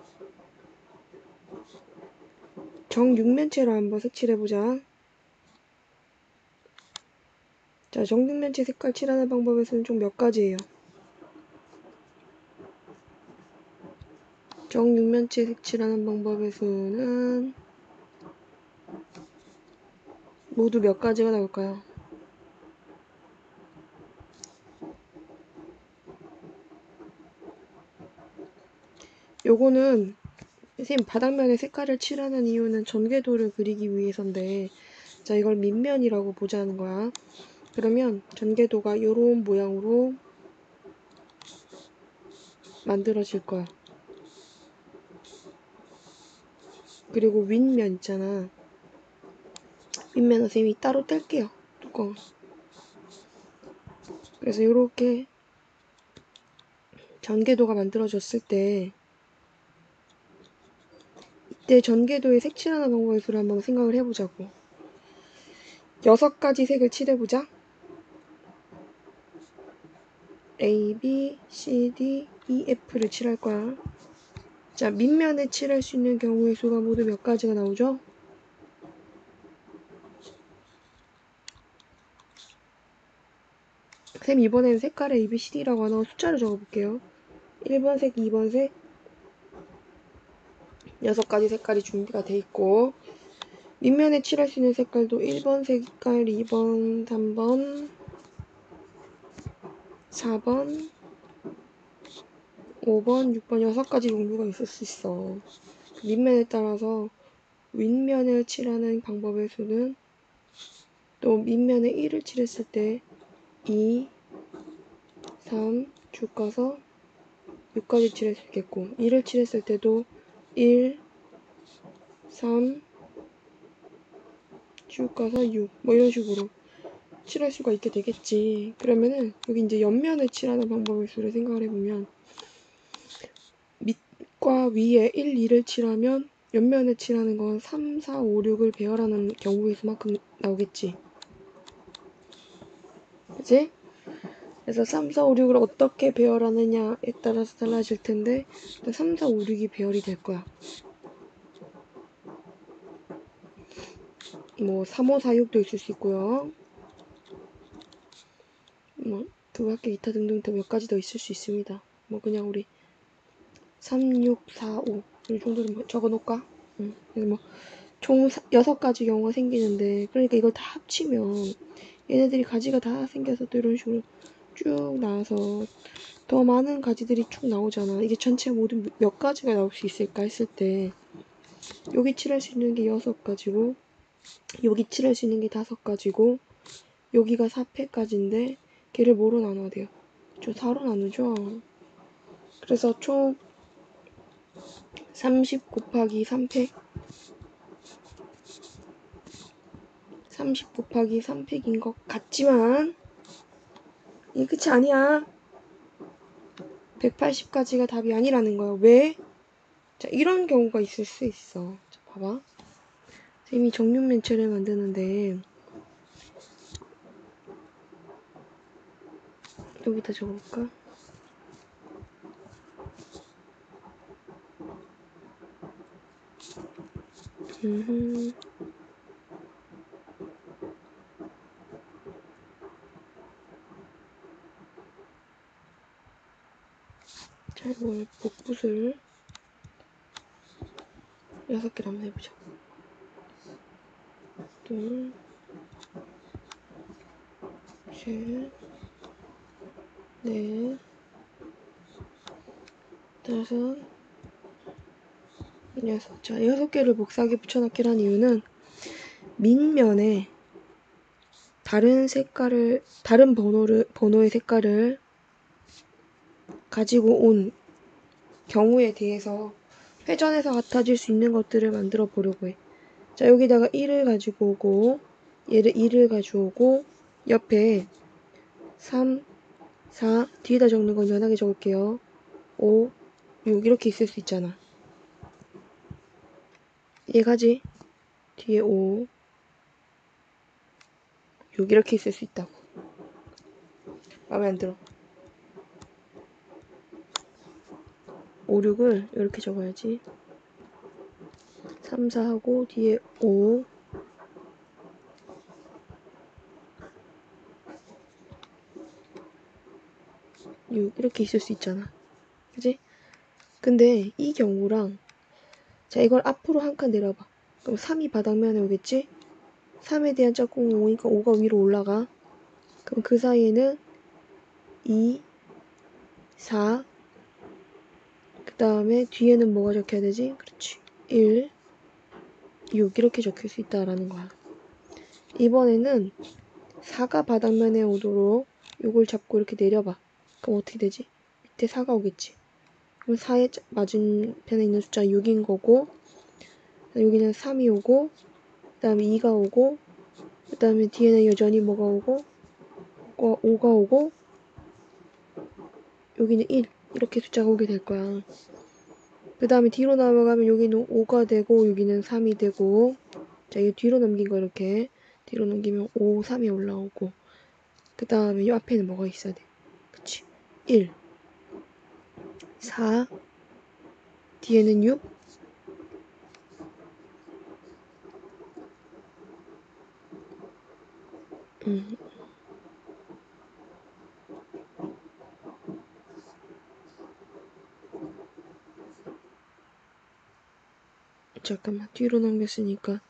정육면체로 한번 색칠해보자. 자, 정육면체 색깔 칠하는 방법에서는 총 몇 가지예요? 정육면체 색 칠하는 방법에서는 모두 몇 가지가 나올까요? 요거는 선생님 바닥면에 색깔을 칠하는 이유는 전개도를 그리기 위해서인데, 자, 이걸 밑면이라고 보자는 거야. 그러면 전개도가 요런 모양으로 만들어질 거야. 그리고 윗면 있잖아. 윗면은 선생님이 따로 뗄게요. 뚜껑. 그래서 요렇게 전개도가 만들어졌을 때, 이때 전개도의 색칠하는 방법에 대해서 한번 생각을 해보자고. 6가지 색을 칠해보자. A, B, C, D, E, F를 칠할 거야. 자, 밑면에 칠할 수 있는 경우의 수가 모두 몇 가지가 나오죠? 쌤 이번엔 색깔에 A, B, C, D라고 하나 숫자를 적어볼게요. 1번 색, 2번 색, 6가지 색깔이 준비가 돼 있고, 밑면에 칠할 수 있는 색깔도 1번 색깔, 2번, 3번, 4번, 5번, 6번 6가지 종류가 있을 수 있어. 밑면에 따라서 윗면을 칠하는 방법의 수는 또 밑면에 1을 칠했을 때 2, 3 쭉 가서 6까지 칠할 수 있겠고, 2를 칠했을 때도 1, 3 쭉 가서 6 뭐 이런 식으로 칠할 수가 있게 되겠지. 그러면은 여기 이제 옆면을 칠하는 방법의 수를 생각을 해보면 밑과 위에 1, 2를 칠하면 옆면을 칠하는 건 3, 4, 5, 6을 배열하는 경우의 수만큼 나오겠지. 그치? 그래서 3, 4, 5, 6을 어떻게 배열하느냐에 따라서 달라질 텐데, 3, 4, 5, 6이 배열이 될 거야. 뭐 3, 5, 4, 6도 있을 수 있고요. 뭐 그 밖에 기타 등등 더 몇 가지 더 있을 수 있습니다. 뭐 그냥 우리 3, 6, 4, 5 이 정도로 뭐 적어놓을까? 그래서 뭐 총 6가지 경우가 생기는데, 그러니까 이걸 다 합치면 얘네들이 가지가 다 생겨서 또 이런 식으로 쭉 나와서 더 많은 가지들이 쭉 나오잖아. 이게 전체 모두 몇 가지가 나올 수 있을까 했을 때, 여기 칠할 수 있는 게 6가지고, 여기 칠할 수 있는 게 5가지고, 여기가 4팩까지인데 걔를 뭐로 나눠야 돼요? 저 4로 나누죠. 그래서 총 30 곱하기 3팩, 30 곱하기 3팩인 것 같지만 이게 끝이 아니야. 180가지가 답이 아니라는 거야. 왜? 자, 이런 경우가 있을 수 있어. 자, 봐봐. 쌤이 정육면체를 만드는데 여기다 적어볼까? 자, 이걸 복붙을 6개를 한번 해보자. 둘, 셋, 넷, 다섯, 여섯. 자, 6개를 복사하게 붙여넣기란 이유는 밑면에 다른 번호의 색깔을 가지고 온 경우에 대해서 회전해서 같아질 수 있는 것들을 만들어 보려고 해. 자, 여기다가 1을 가지고 오고, 얘를 2를 가져오고, 옆에 3, 4, 뒤에다 적는 건 연하게 적을게요. 5, 6 이렇게 있을 수 있잖아. 얘가지? 뒤에 5, 6 이렇게 있을 수 있다고. 마음에 안 들어. 5, 6을 이렇게 적어야지. 3, 4하고 뒤에 5, 6 이렇게 있을 수 있잖아. 그지? 근데 이 경우랑 자 이걸 앞으로 한 칸 내려봐. 그럼 3이 바닥면에 오겠지? 3에 대한 짝꿍은 5니까 5가 위로 올라가. 그럼 그 사이에는 2, 4, 그 다음에 뒤에는 뭐가 적혀야 되지? 그렇지. 1, 6 이렇게 적힐 수 있다라는 거야. 이번에는 4가 바닥면에 오도록 요걸 잡고 이렇게 내려봐. 그럼 어떻게 되지? 밑에 4가 오겠지. 그럼 4의 맞은편에 있는 숫자가 6인 거고, 여기는 3이 오고, 그 다음에 2가 오고, 그 다음에 뒤에는 여전히 뭐가 오고, 5가 오고, 여기는 1 이렇게 숫자가 오게 될 거야. 그 다음에 뒤로 넘어가면 여기는 5가 되고, 여기는 3이 되고, 자, 이 뒤로 넘긴 거 이렇게 뒤로 넘기면 5, 3이 올라오고, 그 다음에 이 앞에는 뭐가 있어야 돼? 그치? 1, 4, 뒤에는 6, 잠깐만 뒤로 넘겼으니까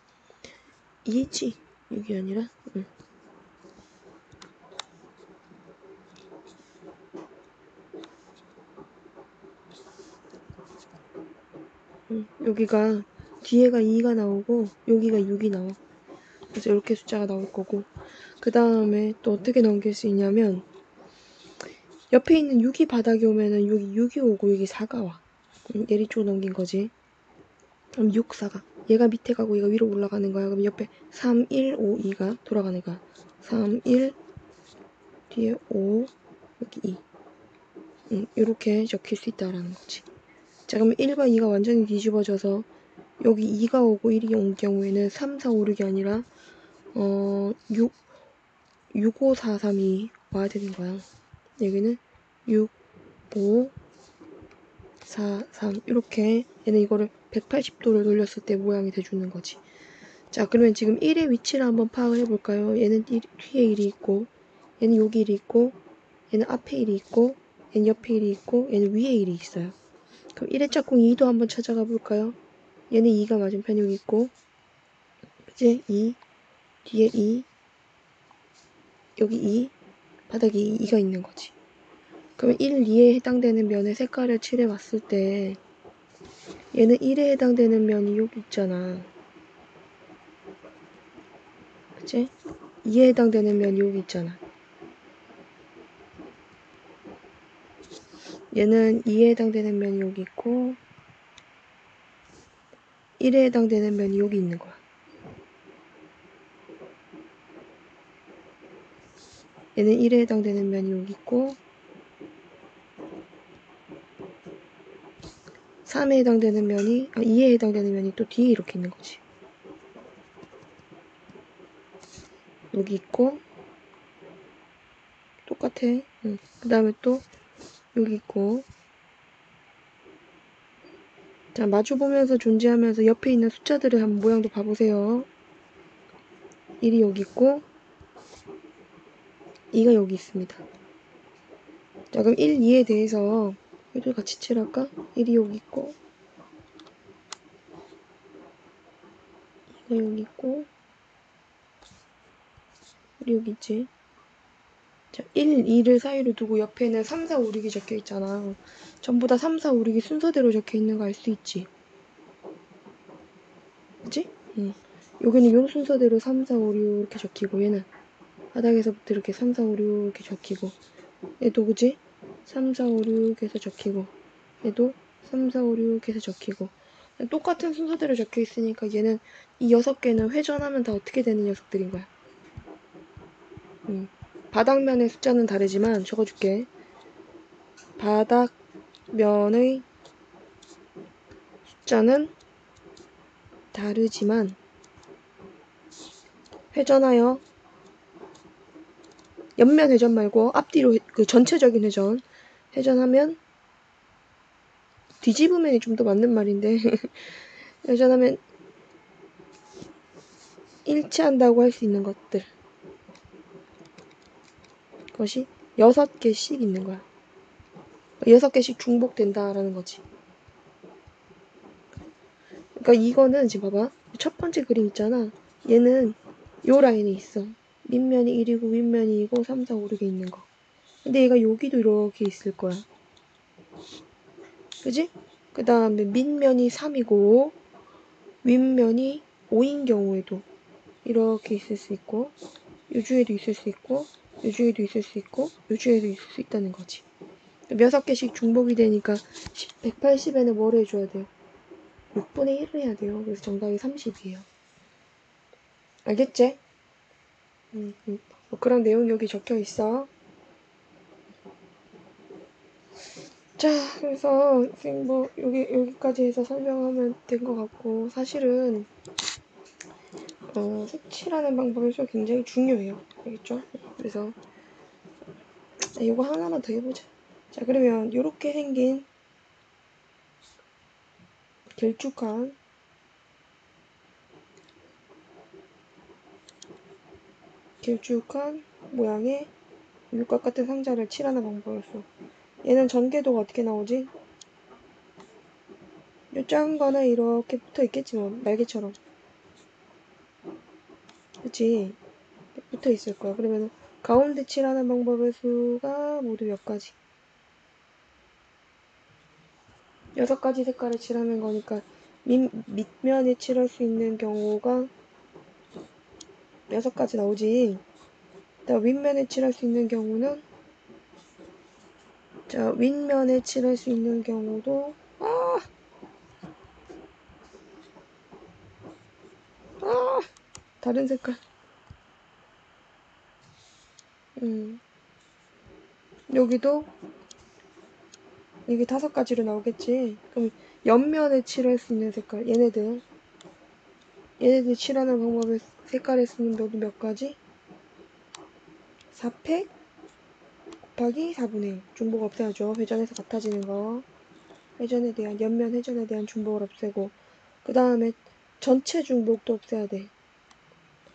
2지 6이 아니라 여기가 뒤에가 2가 나오고 여기가 6이 나와. 그래서 이렇게 숫자가 나올 거고, 그 다음에 또 어떻게 넘길 수 있냐면 옆에 있는 6이 바닥에 오면은 여기 6이 오고 여기 4가 와. 얘를 이쪽으로 넘긴 거지. 그럼 6, 4가 얘가 밑에 가고 얘가 위로 올라가는 거야. 그럼 옆에 3, 1, 5, 2가 돌아가는 거야. 3, 1, 뒤에 5, 여기 2. 이렇게 적힐 수 있다라는 거지. 자, 그러면 1과 2가 완전히 뒤집어져서 여기 2가 오고 1이 온 경우에는 3, 4, 5, 6이 아니라 6, 5, 4, 3이 와야 되는 거야. 여기는 6, 5, 4, 3 이렇게 얘는 이거를 180도를 돌렸을 때 모양이 돼주는 거지. 자, 그러면 지금 1의 위치를 한번 파악을 해볼까요? 얘는 뒤에 1이 있고, 얘는 여기 1이 있고, 얘는 앞에 1이 있고, 얘는 옆에 1이 있고, 얘는 위에 1이 있어요. 그럼 1의 짝꿍 2도 한번 찾아가 볼까요? 얘는 2가 맞은편에 여기 있고, 그치? 2, 뒤에 2, 여기 2, 바닥에 2가 있는 거지. 그럼 1, 2에 해당되는 면에 색깔을 칠해봤을 때 얘는 1에 해당되는 면이 여기 있잖아. 그치? 2에 해당되는 면이 여기 있잖아. 얘는 2에 해당되는 면이 여기 있고 1에 해당되는 면이 여기 있는 거야. 얘는 1에 해당되는 면이 여기 있고 3에 해당되는 면이 2에 해당되는 면이 또 뒤에 이렇게 있는 거지. 여기 있고 똑같아. 그 다음에 또 여기 있고. 자, 마주보면서 존재하면서 옆에 있는 숫자들을 한번 모양도 봐보세요. 1이 여기 있고 2가 여기 있습니다. 자, 그럼 1, 2에 대해서 얘들 같이 칠할까? 1이 여기 있고 2가 여기 있고 1이 여기 있지. 자, 1, 2를 사이로 두고 옆에는 3, 4, 5, 6이 적혀 있잖아. 전부 다 3, 4, 5, 6이 순서대로 적혀 있는 거 알 수 있지. 그치? 여기는 요 순서대로 3, 4, 5, 6 이렇게 적히고 얘는 바닥에서부터 이렇게 3, 4, 5, 6 이렇게 적히고 얘도 그지? 3, 4, 5, 6 해서 적히고 얘도 3, 4, 5, 6 해서 적히고 똑같은 순서대로 적혀 있으니까 얘는 이 6개는 회전하면 다 어떻게 되는 녀석들인 거야. 바닥면의 숫자는 다르지만 적어줄게. 바닥면의 숫자는 다르지만 회전하여 옆면 회전 말고 앞뒤로 그 전체적인 회전하면 뒤집으면이 좀 더 맞는 말인데 회전하면 일치한다고 할 수 있는 것들, 그것이 6개씩 있는 거야. 6개씩 중복된다라는 거지. 그러니까 이거는 지금 봐봐. 첫 번째 그림 있잖아. 얘는 요 라인에 있어. 밑면이 1이고 윗면이 2고 3, 4, 5, 6에 있는 거. 근데 얘가 여기도 이렇게 있을 거야. 그지? 그 다음에 밑면이 3이고 윗면이 5인 경우에도 이렇게 있을 수 있고 요 중에도 있을 수 있고 요 중에도 있을 수 있고 요 중에도 있을 수 있다는 거지. 6개씩 중복이 되니까 180에는 뭘 해줘야 돼요? 6분의 1을 해야 돼요. 그래서 정답이 30이에요. 알겠지? 뭐 그런 내용이 여기 적혀 있어. 자, 그래서 선생님 뭐 여기까지 해서 설명하면 된 것 같고 사실은 색칠하는 방법이 굉장히 중요해요. 알겠죠? 그래서 이거 하나만 더 해보자. 자, 그러면 이렇게 생긴 길쭉한 모양의 육각 같은 상자를 칠하는 방법이었어. 얘는 전개도가 어떻게 나오지? 요 작은 거는 이렇게 붙어 있겠지 뭐 날개처럼. 그치? 붙어 있을 거야. 그러면 가운데 칠하는 방법의 수가 모두 몇 가지? 6가지 색깔을 칠하는 거니까 밑면에 칠할 수 있는 경우가 6가지 나오지. 윗면에 칠할 수 있는 경우는 윗면에 칠할 수 있는 경우도 다른 색깔. 여기도 이게 5가지로 나오겠지. 그럼 옆면에 칠할 수 있는 색깔 얘네들 칠하는 방법의 색깔의 수는 모두 몇 가지? 4팩 곱하기 4분의 1. 중복 없애야죠. 회전에서 같아지는 거. 회전에 대한 옆면 회전에 대한 중복을 없애고 그 다음에 전체 중복도 없애야 돼.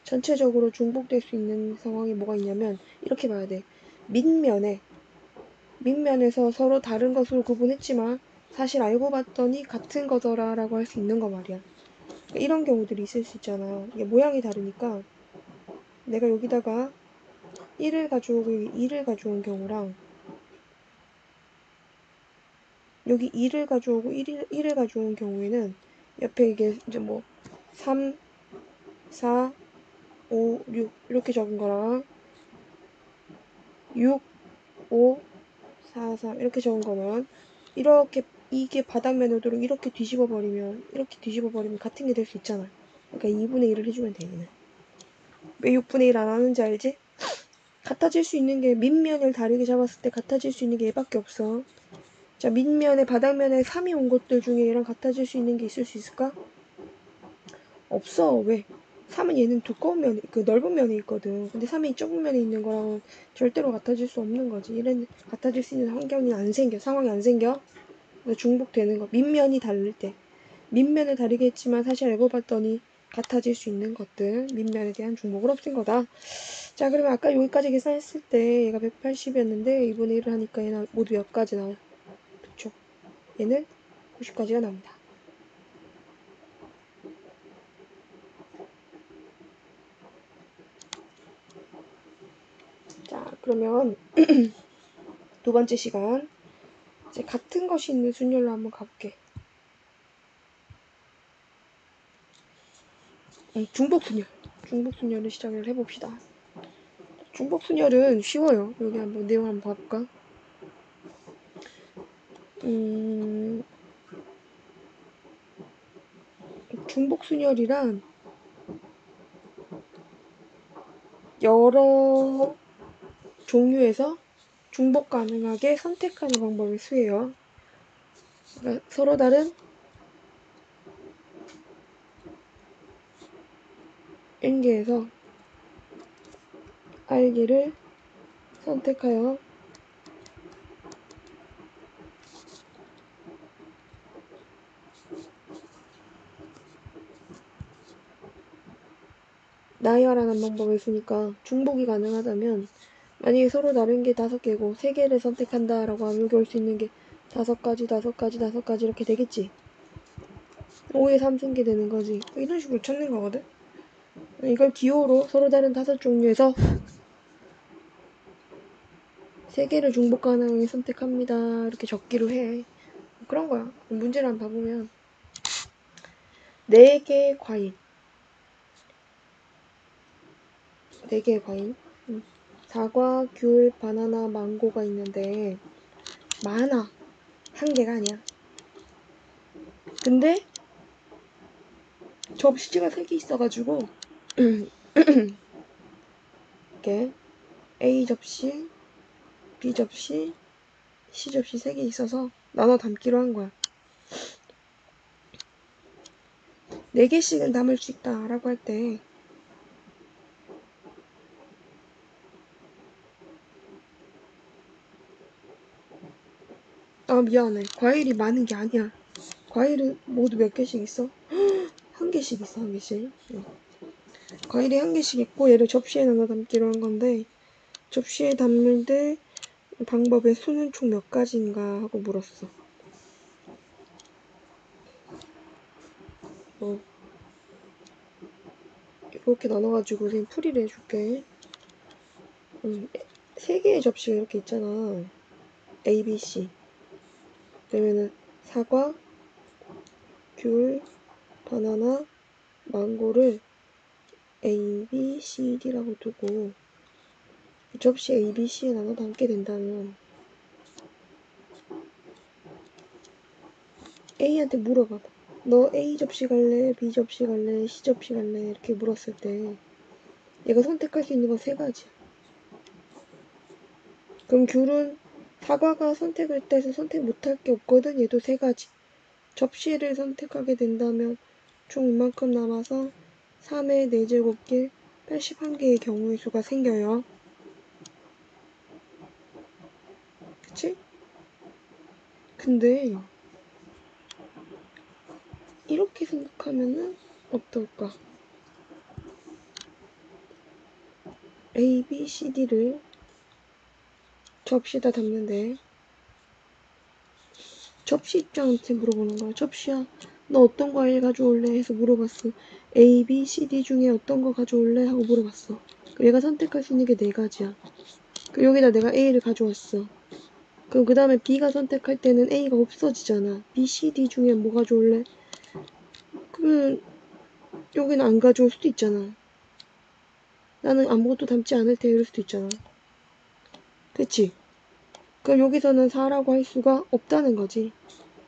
전체적으로 중복될 수 있는 상황이 뭐가 있냐면 이렇게 봐야 돼. 밑면에서 서로 다른 것으로 구분했지만 사실 알고 봤더니 같은 거더라 라고 할 수 있는 거 말이야. 그러니까 이런 경우들이 있을 수 있잖아. 이게 모양이 다르니까 내가 여기다가 1을 가져오고 2를 가져온 경우랑 여기 2를 가져오고 1을 가져온 경우에는 옆에 이게 이제 뭐 3, 4, 5, 6 이렇게 적은 거랑 6, 5, 4, 3 이렇게 적은 거는 이렇게 이게 바닥면에 오도록 이렇게 뒤집어 버리면 같은 게 될 수 있잖아. 그러니까 2분의 1을 해주면 돼. 얘는 왜 6분의 1 안 하는지 알지? 같아질 수 있는 게 밑면을 다르게 잡았을 때 같아질 수 있는 게 얘밖에 없어. 자, 밑면에 바닥면에 3이 온 것들 중에 얘랑 같아질 수 있는 게 있을 수 있을까? 없어. 왜? 3은 얘는 두꺼운 면, 그 넓은 면에 있거든. 근데 3이 좁은 면에 있는 거랑은 절대로 같아질 수 없는 거지. 이런 같아질 수 있는 환경이 안 생겨. 상황이 안 생겨. 중복되는 거. 밑면이 다를 때. 밑면을 다르게 했지만 사실 알고 봤더니 같아질 수 있는 것들. 밑면에 대한 중복을 없앤 거다. 자, 그러면 아까 여기까지 계산했을 때 얘가 180이었는데 2분의 1을 하니까 얘는 모두 몇 가지 나와요? 그쵸? 얘는 90가지가 나옵니다. 자, 그러면 두 번째 시간 이제 같은 것이 있는 순열로 한번 가볼게. 중복순열을 시작을 해봅시다. 중복순열은 쉬워요. 여기 한번 내용 한번 봐볼까? 중복순열이란 여러 종류에서 중복 가능하게 선택하는 방법의 수예요. 그러니까 서로 다른 n개에서 r개를 선택하여 나열하는 방법을 쓰니까 중복이 가능하다면 만약에 서로 다른 게 5개고 3개를 선택한다 라고 암울게 올 수 있는 게 5가지 이렇게 되겠지. 5의 3승계 되는 거지. 이런 식으로 찾는 거거든. 이걸 기호로 서로 다른 5종류에서 3개를 중복 가능하게 선택합니다. 이렇게 적기로 해. 그런 거야. 문제를 한번 봐보면 4개의 과일 4개의 과일 사과, 귤, 바나나, 망고가 있는데 많아. 1개가 아니야. 근데 접시가 3개 있어가지고 이렇게 A 접시, B 접시, C 접시 3개 있어서 나눠 담기로 한 거야. 4개씩은 담을 수 있다 라고 할 때 미안해. 과일이 많은 게 아니야. 과일은 모두 몇 개씩 있어? 1개씩 있어. 1개씩. 과일이 1개씩 있고 얘를 접시에 나눠 담기로 한 건데 접시에 담을 때 방법의 수는 총 몇 가지인가 하고 물었어. 이렇게 나눠가지고 그냥 풀이를 해줄게. 3개의 접시가 이렇게 있잖아. A, B, C. 그러면은 사과, 귤, 바나나, 망고를 A, B, C, D라고 두고 접시 A, B, C에 나눠 담게 된다면 A한테 물어봐봐. 너 A 접시 갈래? B 접시 갈래? C 접시 갈래? 이렇게 물었을 때 얘가 선택할 수 있는 건 3가지야. 그럼 귤은 사과가 선택을 떼서 선택 못할 게 없거든. 얘도 3가지. 접시를 선택하게 된다면 총 이만큼 남아서 3의 4제곱계 81개의 경우의 수가 생겨요. 그치? 근데 이렇게 생각하면은 어떨까? A, B, C, D를 접시에다 담는데 접시 입장한테 물어보는 거야. 접시야, 너 어떤 과일 가져올래? 해서 물어봤어. A, B, C, D 중에 어떤 거 가져올래? 하고 물어봤어. 얘가 선택할 수 있는 게 4가지야. 그리고 여기다 내가 A를 가져왔어. 그럼 그 다음에 B가 선택할 때는 A가 없어지잖아. B, C, D 중에 뭐 가져올래? 그러면 여기는 안 가져올 수도 있잖아. 나는 아무것도 담지 않을 테 이럴 수도 있잖아. 그치? 그럼 여기서는 4라고 할 수가 없다는 거지.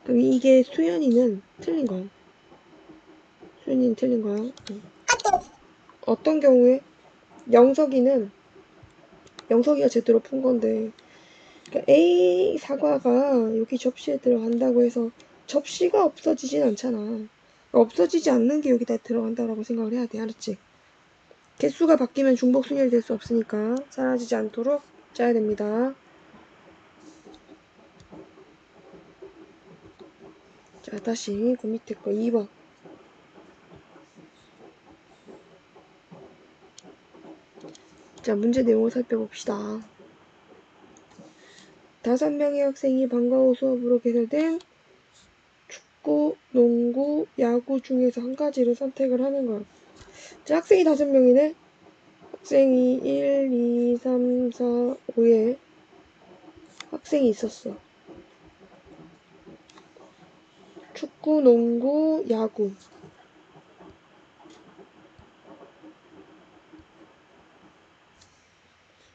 그럼 이게 수연이는 틀린 거야. 수연이는 틀린 거야. 어떤 경우에 영석이가 제대로 푼 건데 그러니까 A 사과가 여기 접시에 들어간다고 해서 접시가 없어지진 않잖아. 없어지지 않는 게 여기다 들어간다라고 생각을 해야 돼. 알았지? 개수가 바뀌면 중복 순열될 수 없으니까 사라지지 않도록 짜야 됩니다. 자, 다시 그 밑에 거 2번. 자, 문제 내용을 살펴봅시다. 5명의 학생이 방과 후 수업으로 개설된 축구, 농구, 야구 중에서 한 가지를 선택을 하는 거야. 자, 학생이 5명이네? 학생이 1, 2, 3, 4, 5에 학생이 있었어. 축구, 농구, 야구.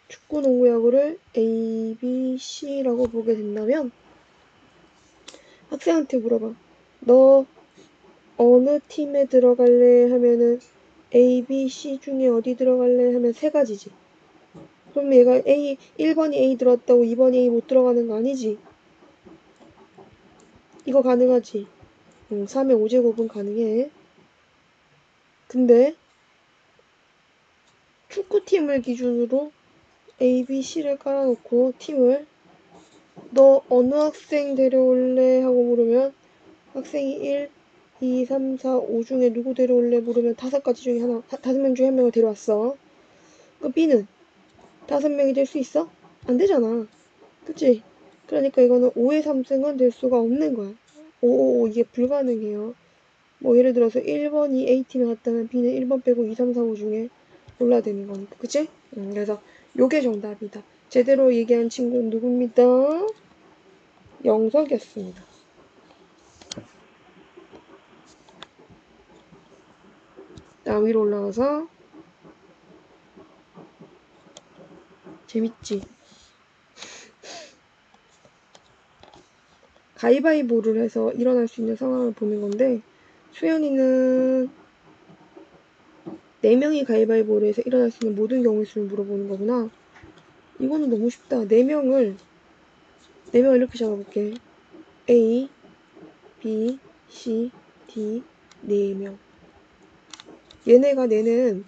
축구, 농구, 야구를 A, B, C라고 보게 된다면 학생한테 물어봐. 너 어느 팀에 들어갈래? 하면은 A, B, C 중에 어디 들어갈래? 하면 3가지지. 그럼 얘가 1번이 A 들어왔다고 2번이 A 못 들어가는 거 아니지? 이거 가능하지? 3의 5제곱은 가능해. 근데 축구팀을 기준으로 A, B, C를 깔아놓고 팀을 너 어느 학생 데려올래? 하고 물으면 학생이 1, 2, 3, 4, 5 중에 누구 데려올래? 물으면 5가지 중에 5명 중에 1명을 데려왔어. 그럼 B는 5명이 될 수 있어? 안 되잖아. 그치? 그러니까 이거는 5의 3승은 될 수가 없는 거야. 5, 이게 불가능해요. 뭐 예를 들어서 1번이 A팀에 갔다면 B는 1번 빼고 2, 3, 4, 5 중에 골라야 되는 거니까. 그치? 그래서 요게 정답이다. 제대로 얘기한 친구는 누굽니다? 영석이었습니다. 자, 위로 올라가서 재밌지? 가위바위보를 해서 일어날 수 있는 상황을 보는 건데 수연이는 4명이 가위바위보를 해서 일어날 수 있는 모든 경우의 수를 물어보는 거구나. 이거는 너무 쉽다. 4명을 이렇게 잡아볼게. A, B, C, D 4명. 얘는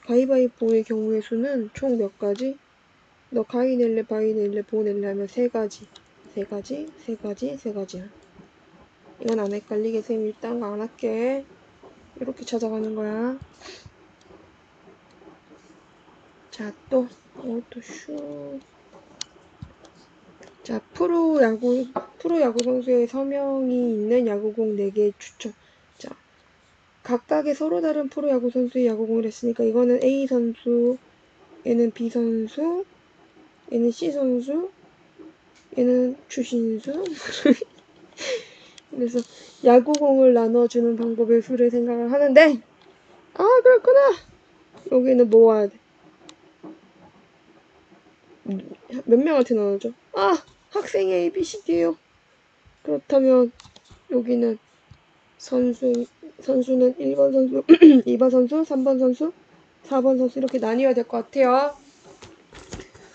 가위바위보의 경우의 수는 총 몇 가지? 너 가위 낼래, 바위 낼래, 보 낼래 하면 3가지. 3가지야. 이건 안 헷갈리게 쌤 일단 안 할게. 이렇게 찾아가는 거야. 자, 또 슛. 자, 프로야구 선수의 서명이 있는 야구공 4개 추천. 자, 각각의 서로 다른 프로야구 선수의 야구공을 했으니까 이거는 A 선수, 얘는 B 선수, 얘는 C 선수, 얘는 추신수. 그래서 야구공을 나눠주는 방법의 수를 생각을 하는데, 아, 그렇구나. 여기는 모아야 돼. 몇 명한테 나눠줘? 아, 학생 A, B, C, D예요. 그렇다면 여기는 선수는 1번 선수, 2번 선수, 3번 선수, 4번 선수 이렇게 나뉘어야 될 것 같아요.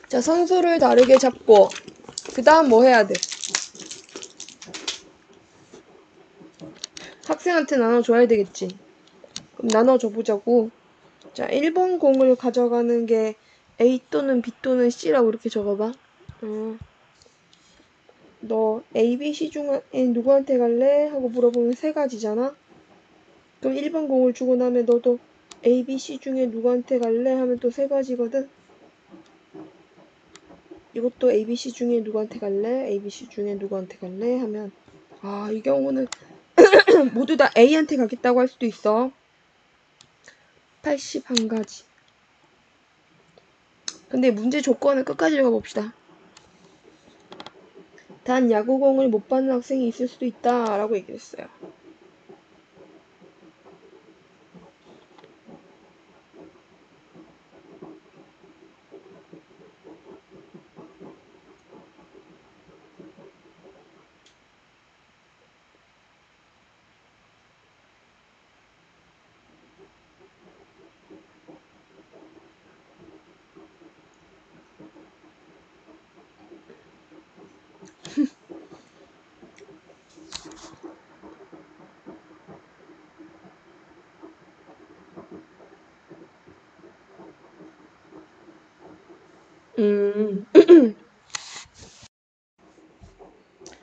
자, 선수를 다르게 잡고 그 다음 뭐 해야 돼? 학생한테 나눠줘야 되겠지. 그럼 나눠줘 보자고. 자, 1번 공을 가져가는 게 A 또는 B 또는 C라고 이렇게 적어봐. 너 A, B, C 중에 누구한테 갈래? 하고 물어보면 3가지잖아. 그럼 1번 공을 주고 나면 너도 A, B, C 중에 누구한테 갈래? 하면 또 3가지거든. 이것도 A, B, C 중에 누구한테 갈래? A, B, C 중에 누구한테 갈래? 하면 이 경우는 모두 다 A한테 가겠다고 할 수도 있어. 81가지. 근데 문제 조건을 끝까지 읽어봅시다. 단 야구공을 못 받는 학생이 있을 수도 있다 라고 얘기를 했어요.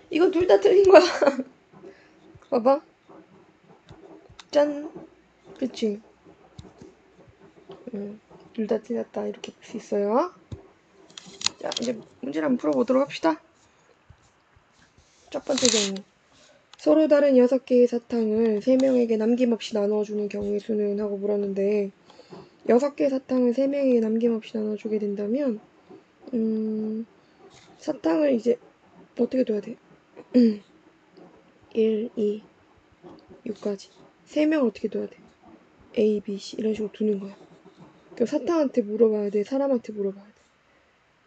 이건 둘 다 틀린 거야. 봐봐. 짠. 그치? 둘 다 틀렸다. 이렇게 볼 수 있어요. 자, 이제 문제를 한번 풀어보도록 합시다. 첫 번째 경우. 서로 다른 6개의 사탕을 3명에게 남김없이 나눠주는 경우의 수는? 하고 물었는데 6개의 사탕을 3명에게 남김없이 나눠주게 된다면 사탕을 이제 어떻게 둬야 돼? 1, 2, 6까지 3명을 어떻게 둬야 돼? A, B, C 이런 식으로 두는 거야. 그럼 사탕한테 물어봐야 돼? 사람한테 물어봐야 돼?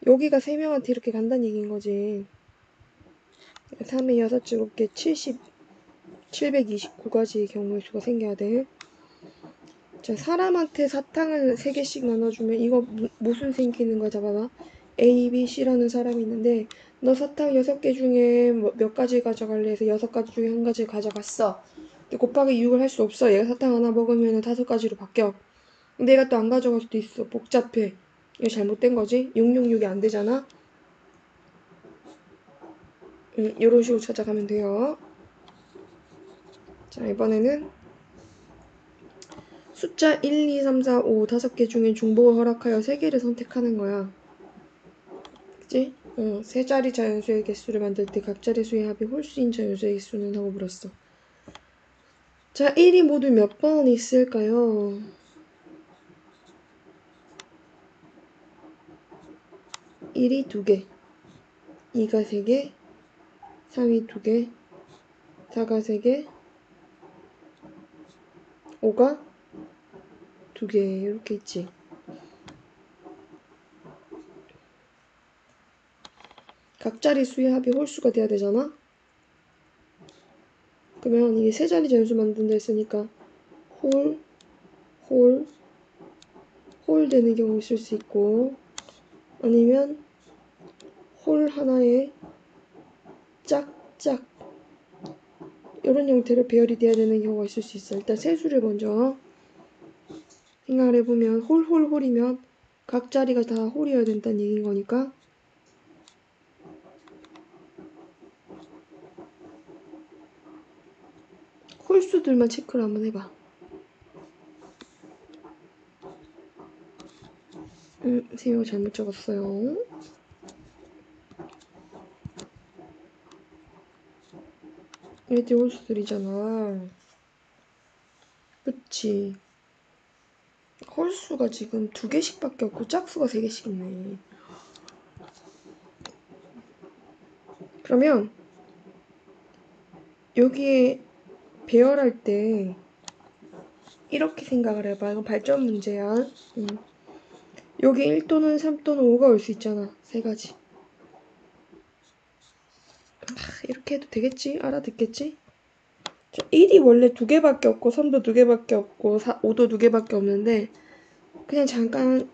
여기가 3명한테 이렇게 간다는 얘기인 거지. 3의 6, 7개 729가지의 경우의 수가 생겨야 돼. 자, 사람한테 사탕을 3개씩 나눠주면 이거 무슨 생기는 거야? 잡아봐. A, B, C라는 사람이 있는데 너 사탕 6개 중에 몇 가지 가져갈래 해서 6가지 중에 1가지 가져갔어. 근데 곱하기 6을 할 수 없어. 얘가 사탕 하나 먹으면 5가지로 바뀌어. 근데 얘가 또 안 가져갈 수도 있어. 복잡해. 이거 잘못된 거지? 666이 안 되잖아? 이런 식으로 찾아가면 돼요. 자, 이번에는 숫자 1, 2, 3, 4, 5 5개 중에 중복을 허락하여 3개를 선택하는 거야. 그치? 세 자리 자연수의 개수를 만들 때 각 자리 수의 합이 홀수인 자연수의 개수는 하고 물었어. 자, 1이 모두 몇 번 있을까요? 1이 2개, 2가 3개, 3이 2개, 4가 3개, 5가 2개 이렇게 있지. 각 자리 수의 합이 홀수가 돼야 되잖아? 그러면 이게 세 자리 자연수 만든다 했으니까 홀, 홀, 홀 되는 경우 있을 수 있고 아니면 홀 하나에 짝짝 이런 형태로 배열이 돼야 되는 경우가 있을 수 있어. 일단 세수를 먼저 생각을 해보면 홀홀홀이면 각 자리가 다 홀이어야 된다는 얘기인 거니까 홀수들만 체크를 한번 해봐. 세미가 잘못 적었어요. 얘들 홀수들이잖아. 그치? 홀수가 지금 2개씩밖에 없고 짝수가 3개씩 있네. 그러면 여기에 배열할 때 이렇게 생각을 해봐. 이건 발전 문제야. 여기 1 또는 3 또는 5가 올 수 있잖아. 3가지. 이렇게 해도 되겠지? 알아듣겠지? 1이 원래 2개밖에 없고 3도 2개밖에 없고 5도 2개밖에 없는데 그냥 잠깐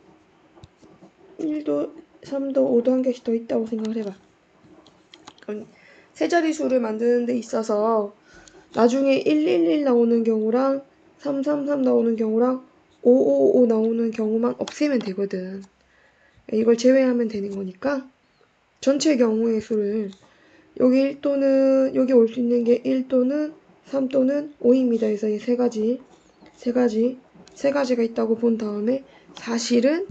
1도 3도 5도 한 개씩 더 있다고 생각을 해봐. 그럼 세 자리 수를 만드는 데 있어서 나중에 111 나오는 경우랑 333 나오는 경우랑 555 나오는 경우만 없애면 되거든. 이걸 제외하면 되는 거니까 전체 경우의 수를 여기 1 또는 여기 올 수 있는 게 1 또는 3 또는 5입니다. 그래서 이 세 가지가 있다고 본 다음에 사실은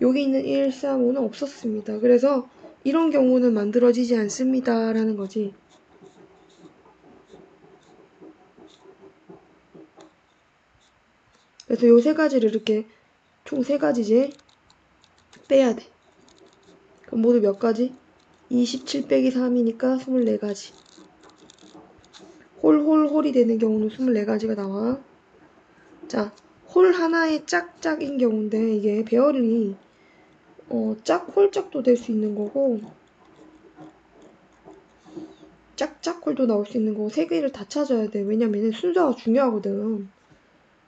여기 있는 1, 3, 5는 없었습니다. 그래서 이런 경우는 만들어지지 않습니다. 라는 거지. 그래서 요 세 가지를 이렇게 총 3가지지 빼야 돼. 그럼 모두 몇 가지? 27 빼기 3이니까 24가지. 홀홀홀이 되는 경우는 24가지가 나와. 자, 홀 하나에 짝짝인 경우인데 이게 배열이 홀짝도 될 수 있는 거고 짝짝홀도 나올 수 있는 거고 3개를 다 찾아야 돼. 왜냐면 순서가 중요하거든.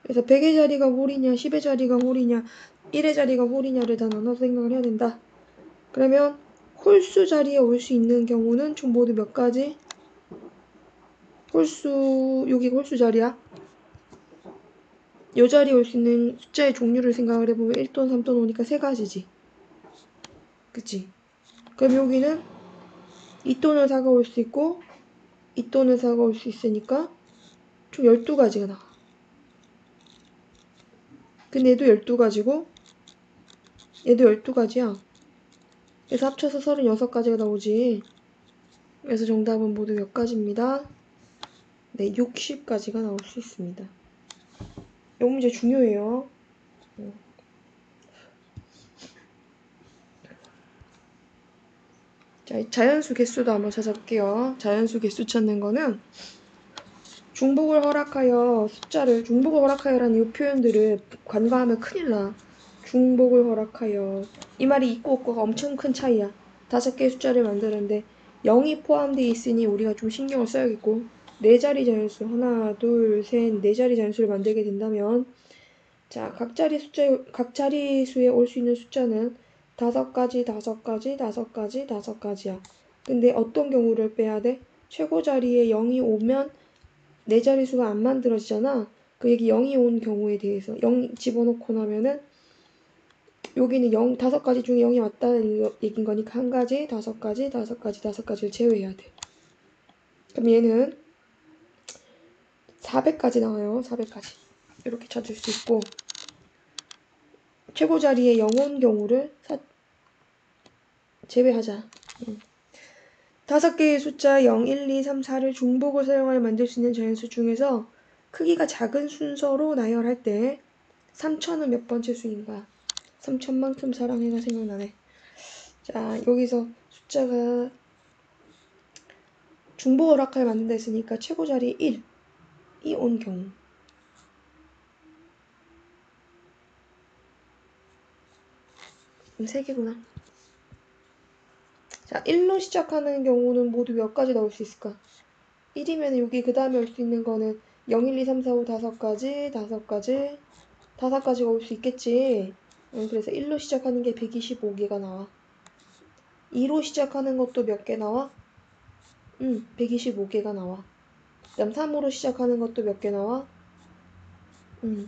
그래서 100의 자리가 홀이냐 10의 자리가 홀이냐 1의 자리가 홀이냐를 다 나눠서 생각을 해야 된다. 그러면 홀수 자리에 올 수 있는 경우는 총 모두 몇 가지? 여기 홀수 자리야. 요 자리에 올 수 있는 숫자의 종류를 생각을 해보면 1 또는 3 또는 5니까 3가지지. 그치? 그럼 여기는 2 또는 4가 올 수 있고 2 또는 4가 올 수 있으니까 총 12가지가 나와. 근데 얘도 12가지고 얘도 12가지야. 그래서 합쳐서 36가지가 나오지. 그래서 정답은 모두 몇 가지입니다. 네, 60가지가 나올 수 있습니다. 이 문제 중요해요. 자, 자연수 개수도 한번 찾아볼게요. 자연수 개수 찾는 거는 중복을 허락하여라는 이 표현들을 간과하면 큰일 나. 중복을 허락하여. 이 말이 있고 없고가 엄청 큰 차이야. 5개의 숫자를 만드는데 0이 포함되어 있으니 우리가 좀 신경을 써야겠고 4자리 자연수 하나, 둘, 셋, 4자리 자연수를 만들게 된다면 자, 각 자리수에 올 수 있는 숫자는 5가지, 5가지, 5가지, 5가지야. 근데 어떤 경우를 빼야 돼? 최고 자리에 0이 오면 4자리수가 안 만들어지잖아. 그 얘기 0이 온 경우에 대해서 0 집어넣고 나면은 여기는 5가지 중에 0이 왔다는 얘기인 거니까 1가지, 5가지, 5가지, 5가지를 제외해야 돼. 그럼 얘는 400까지 나와요. 400까지. 이렇게 찾을 수 있고, 최고 자리에 0 온 경우를 제외하자. 5개의 숫자 0, 1, 2, 3, 4를 중복을 사용하여 만들 수 있는 자연수 중에서 크기가 작은 순서로 나열할 때 3000은 몇 번째 수인가? 3000만큼 사랑해가 생각나네. 자, 여기서 숫자가 중복 오락할 만든다 했으니까 최고 자리 1이 온 경우. 3개구나. 자, 1로 시작하는 경우는 모두 몇 가지 나올 수 있을까? 1이면 여기 그 다음에 올 수 있는 거는 0, 1, 2, 3, 4, 5, 5가지가 올 수 있겠지. 그래서 1로 시작하는 게 125개가 나와. 2로 시작하는 것도 몇 개 나와? 125개가 나와. 그 다음 3으로 시작하는 것도 몇 개 나와?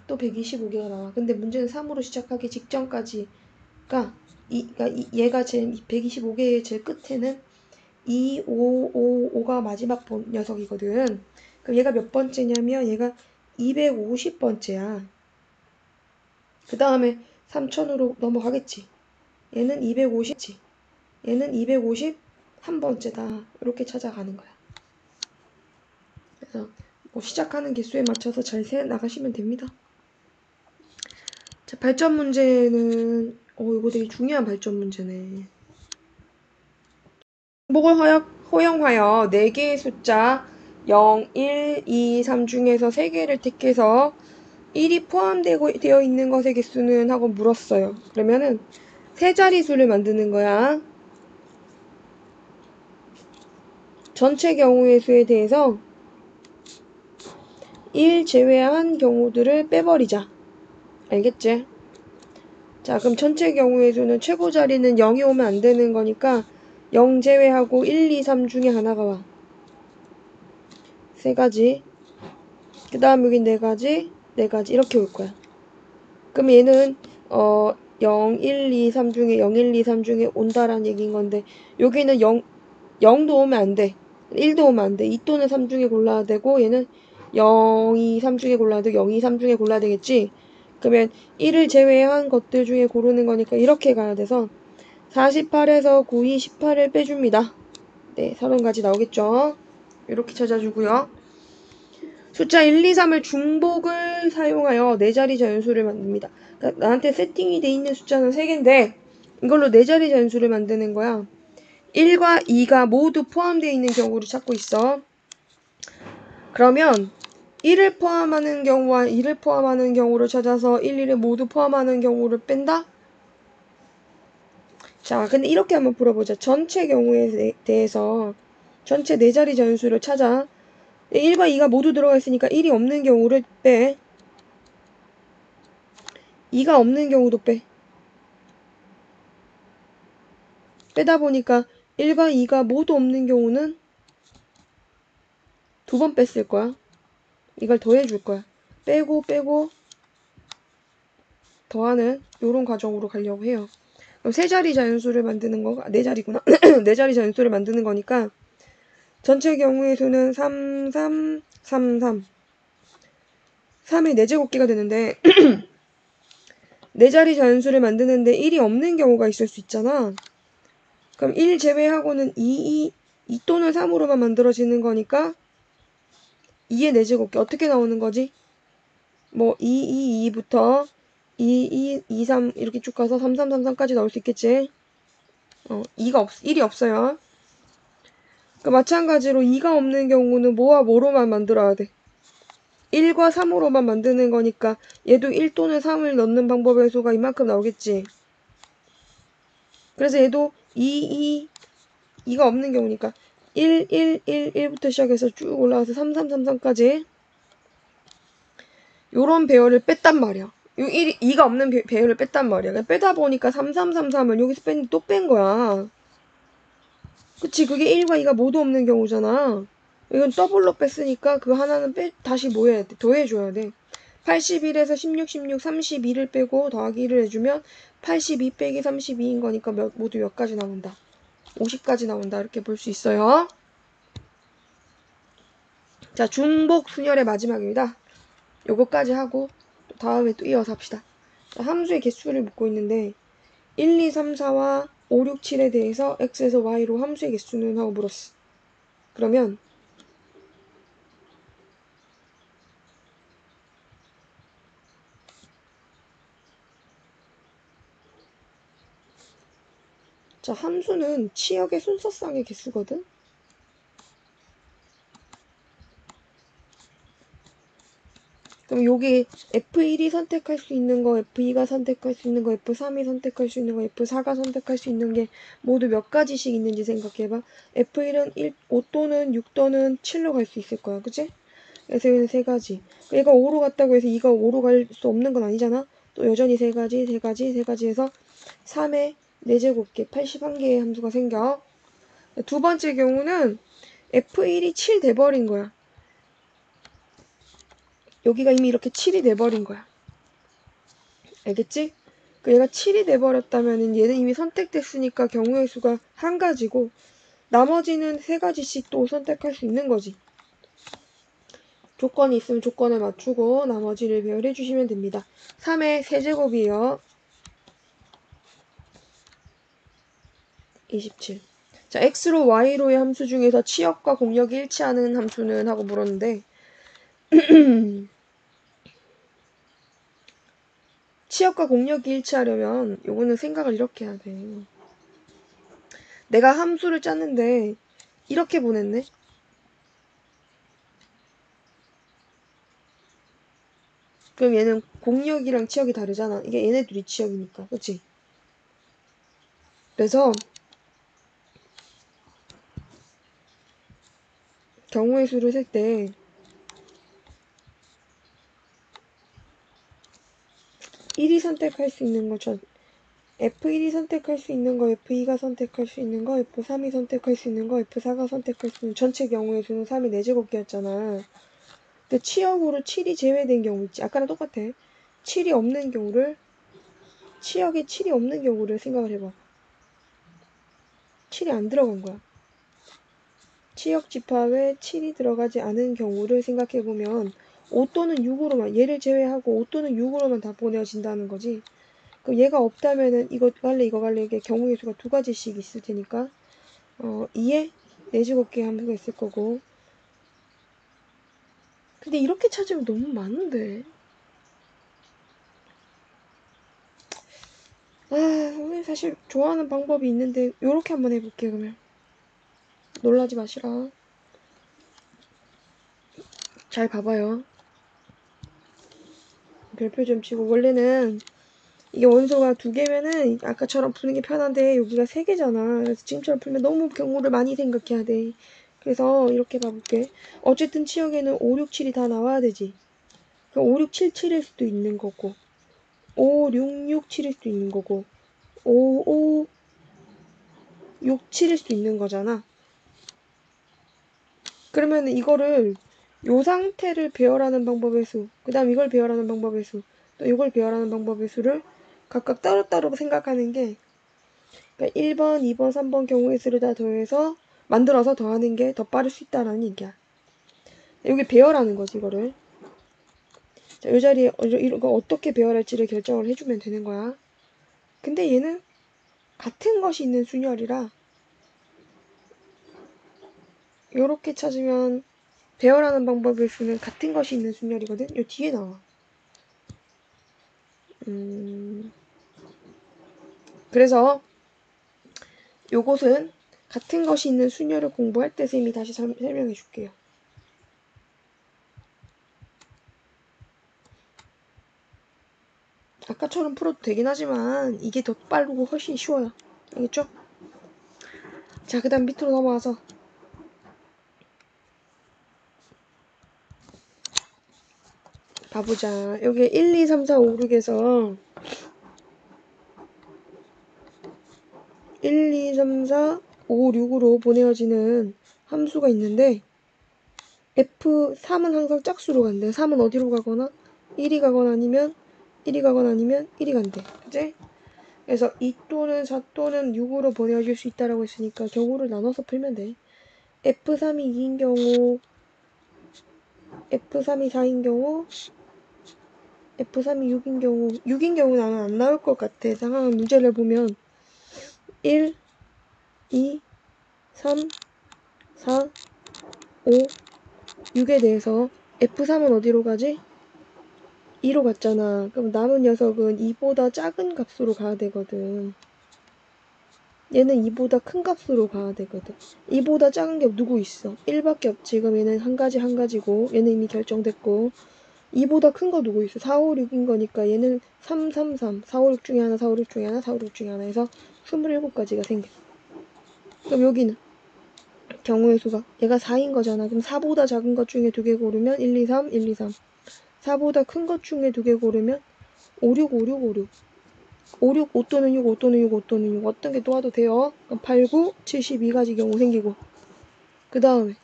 또 125개가 나와. 근데 문제는 3으로 시작하기 직전까지가 그러니까 얘가 제일 125개의 제일 끝에는 2, 5, 5가 마지막 녀석이거든. 그럼 얘가 몇 번째냐면 얘가 250번째야. 그 다음에 3000으로 넘어가겠지. 얘는 250지. 얘는 251번째다. 이렇게 찾아가는 거야. 그래서 뭐 시작하는 개수에 맞춰서 잘 세 나가시면 됩니다. 자, 발전 문제는 이거 되게 중요한 발전 문제네. 중복을 허용하여 4개의 숫자 0, 1, 2, 3 중에서 3개를 택해서 1이 포함되어 있는 것의 개수는 하고 물었어요. 그러면은 세 자리수를 만드는 거야. 전체 경우의 수에 대해서 1 제외한 경우들을 빼버리자. 알겠지? 자, 그럼 전체 경우의 수는 최고 자리는 0이 오면 안 되는 거니까 0 제외하고 1, 2, 3 중에 하나가 와. 3가지. 그 다음 여기 4가지, 4가지 이렇게 올 거야. 그럼 얘는 0, 1, 2, 3 중에 0, 1, 2, 3 중에 온다라는 얘기인 건데 여기는 0도 오면 안 돼. 1도 오면 안 돼. 2 또는 3 중에 골라야 되고 얘는 0, 2, 3 중에 골라야 되고 0, 2, 3 중에 골라야 되겠지. 그러면 1을 제외한 것들 중에 고르는 거니까 이렇게 가야 돼서 48에서 9, 2, 18을 빼줍니다. 네, 30가지 나오겠죠. 이렇게 찾아주고요. 숫자 1, 2, 3을 중복을 사용하여 4자리 자연수를 만듭니다. 그러니까 나한테 세팅이 돼 있는 숫자는 3개인데 이걸로 4자리 자연수를 만드는 거야. 1과 2가 모두 포함되어 있는 경우를 찾고 있어. 그러면 1을 포함하는 경우와 2를 포함하는 경우를 찾아서 1, 2를 모두 포함하는 경우를 뺀다? 자, 근데 이렇게 한번 풀어보자. 전체 경우에 대해서 전체 4자리 자연수를 찾아. 1과 2가 모두 들어가 있으니까 1이 없는 경우를 빼. 2가 없는 경우도 빼. 빼다 보니까 1과 2가 모두 없는 경우는 2번 뺐을 거야. 이걸 더해줄 거야. 빼고 더하는 요런 과정으로 가려고 해요. 그럼 3자리 자연수를 만드는 거, 4자리구나. 4자리 자연수를 만드는 거니까 전체 경우의 수는 3, 3, 3, 3. 3의 4제곱기가 되는데 4자리 자연수를 만드는데 1이 없는 경우가 있을 수 있잖아. 그럼 1 제외하고는 2 또는 3으로만 만들어지는 거니까 2의 4제곱기 어떻게 나오는 거지? 뭐 2, 2부터 2, 2, 3 이렇게 쭉 가서 3, 3, 3, 3까지 나올 수 있겠지? 1이 없어요. 그러니까 마찬가지로 2가 없는 경우는 뭐와 뭐로만 만들어야 돼? 1과 3으로만 만드는 거니까 얘도 1 또는 3을 넣는 방법의 수가 이만큼 나오겠지. 그래서 얘도 2가 없는 경우니까 1, 1, 1, 1부터 시작해서 쭉 올라가서 3, 3, 3, 3까지 요런 배열을 뺐단 말이야. 2가 없는 배열을 뺐단 말이야. 그러니까 빼다 보니까 3, 3, 3, 3을 여기서 뺐는데 또 뺀 거야. 그치? 그게 1과 2가 모두 없는 경우잖아. 이건 더블로 뺐으니까 그 하나는 다시 뭐 해야 돼? 더해줘야 돼. 81에서 16, 32를 빼고 더하기 1을 해주면 82 빼기 32인 거니까 모두 몇 가지 나온다? 50가지 나온다. 이렇게 볼 수 있어요. 자, 중복 순열의 마지막입니다. 요거까지 하고 다음에 또 이어서 합시다. 자, 함수의 개수를 묻고 있는데 1, 2, 3, 4와 5, 6, 7에 대해서 x에서 y로 함수의 개수는 하고 물었어. 그러면 자, 함수는 치역의 순서상의 개수거든. 그럼 여기 F1이 선택할 수 있는 거, F2가 선택할 수 있는 거, F3이 선택할 수 있는 거, F4가 선택할 수 있는 게 모두 몇 가지씩 있는지 생각해봐. F1은 5 또는 6 또는 7로 갈 수 있을 거야. 그치? 그래서 여기는 세 가지. 얘가 5로 갔다고 해서 이가 5로 갈 수 없는 건 아니잖아. 또 여전히 세 가지, 세 가지, 세 가지 해서 3의 4제곱계, 81개의 함수가 생겨. 두 번째 경우는 F1이 7 돼버린 거야. 여기가 이미 이렇게 7이 돼버린 거야. 알겠지? 그 얘가 7이 돼버렸다면 얘는 이미 선택됐으니까 경우의 수가 한 가지고 나머지는 세 가지씩 또 선택할 수 있는 거지. 조건이 있으면 조건을 맞추고 나머지를 배열해 주시면 됩니다. 3의 세제곱이에요. 27. 자, x로 y로의 함수 중에서 치역과 공역이 일치하는 함수는 하고 물었는데 치역과 공역이 일치하려면 요거는 생각을 이렇게 해야 돼. 내가 함수를 짰는데 이렇게 보냈네. 그럼 얘는 공역이랑 치역이 다르잖아. 이게 얘네 둘이 치역이니까. 그치? 그래서 경우의 수를 쓸 때 1이 선택할 수 있는 거 F1이 선택할 수 있는 거, F2가 선택할 수 있는 거, F3이 선택할 수 있는 거, F4가 선택할 수 있는 전체 경우의 수는 3의 4제곱계였잖아. 근데 치역으로 7이 제외된 경우 있지. 아까랑 똑같아. 7이 없는 경우를 치역에 7이 없는 경우를 생각을 해봐. 7이 안 들어간 거야. 치역 집합에 7이 들어가지 않은 경우를 생각해보면 5 또는 6으로만 얘를 제외하고 5 또는 6으로만 다 보내진다는 거지. 그럼 얘가 없다면은 이거 갈래 이거 갈래 이게 경우의 수가 두 가지씩 있을 테니까 2에 4제곱개 함수가 있을 거고. 근데 이렇게 찾으면 너무 많은데. 오늘 사실 좋아하는 방법이 있는데 요렇게 한번 해볼게. 그러면 놀라지 마시라. 잘 봐봐요. 별표 좀 치고 원래는 이게 원소가 2개면은 아까처럼 푸는 게 편한데 여기가 3개잖아. 그래서 지금처럼 풀면 너무 경우를 많이 생각해야 돼. 그래서 이렇게 봐볼게. 어쨌든 치역에는 5, 6, 7이 다 나와야 되지. 그럼 5, 6, 7, 7일 수도 있는 거고 5, 6, 6, 7일 수도 있는 거고 5, 5, 6, 7일 수도 있는 거잖아. 그러면 이거를 요 상태를 배열하는 방법의 수, 그 다음 이걸 배열하는 방법의 수, 또 이걸 배열하는 방법의 수를 각각 따로따로 생각하는 게 그러니까 1번, 2번, 3번 경우의 수를 다 더해서 만들어서 더하는 게 더 빠를 수 있다라는 얘기야. 여기 배열하는 거지 이거를. 자, 이 자리에 이거 어떻게 배열할지를 결정을 해주면 되는 거야. 근데 얘는 같은 것이 있는 순열이라 요렇게 찾으면 배열하는 방법의 수는 같은 것이 있는 순열이거든. 요 뒤에 나와. 그래서 요것은 같은 것이 있는 순열을 공부할 때 쌤이 다시 설명해 줄게요. 아까처럼 풀어도 되긴 하지만 이게 더 빠르고 훨씬 쉬워요. 알겠죠? 자, 그 다음 밑으로 넘어와서 봐보자. 여기 1, 2, 3, 4, 5, 6에서 1, 2, 3, 4, 5, 6으로 보내어지는 함수가 있는데 F3은 항상 짝수로 간대. 3은 어디로 가거나 1이 가거나 아니면 1이 가거나 아니면 1이 간대. 그치? 그래서 2 또는 4 또는 6으로 보내줄 수 있다라고 했으니까 경우를 나눠서 풀면 돼. F3이 2인 경우, F3이 4인 경우, F3이 6인 경우 6인 경우는 아마 안 나올 것 같아. 상황 문제를 보면 1, 2, 3, 4, 5, 6에 대해서 F3은 어디로 가지? 2로 갔잖아. 그럼 남은 녀석은 2보다 작은 값으로 가야 되거든. 얘는 2보다 큰 값으로 가야 되거든. 2보다 작은 게 누구 있어? 1밖에 없지. 그럼 얘는 한 가지고 얘는 이미 결정됐고 2보다 큰 거 누구 있어? 4, 5, 6인 거니까 얘는 3, 3, 3. 4, 5, 6 중에 하나, 4, 5, 6 중에 하나, 4, 5, 6 중에 하나 해서 27가지가 생겨. 그럼 여기는 경우의 수가 얘가 4인 거잖아. 그럼 4보다 작은 것 중에 2개 고르면 1, 2, 3, 1, 2, 3. 4보다 큰 것 중에 2개 고르면 5, 6, 5, 6, 5, 6. 5, 6, 5 또는 6, 5 또는 6, 5 또는 6. 어떤 게 또 와도 돼요. 그럼 8, 9, 72가지 경우 생기고. 그 다음에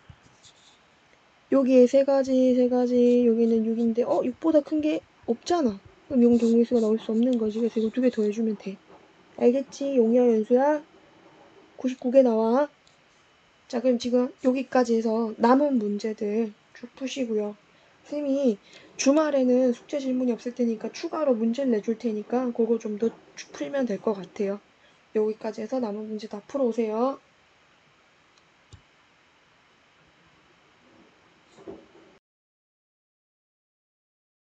여기에 3가지, 여기는 6인데 6보다 큰 게 없잖아. 그럼 용 경우의 수가 나올 수 없는 거지. 그래서 이거 2개 더해주면 돼. 알겠지? 용이야 연수야? 99개 나와. 자, 그럼 지금 여기까지 해서 남은 문제들 쭉 푸시고요. 쌤이 주말에는 숙제 질문이 없을 테니까 추가로 문제를 내줄 테니까 그거 좀 더 풀면 될 것 같아요. 여기까지 해서 남은 문제 다 풀어오세요.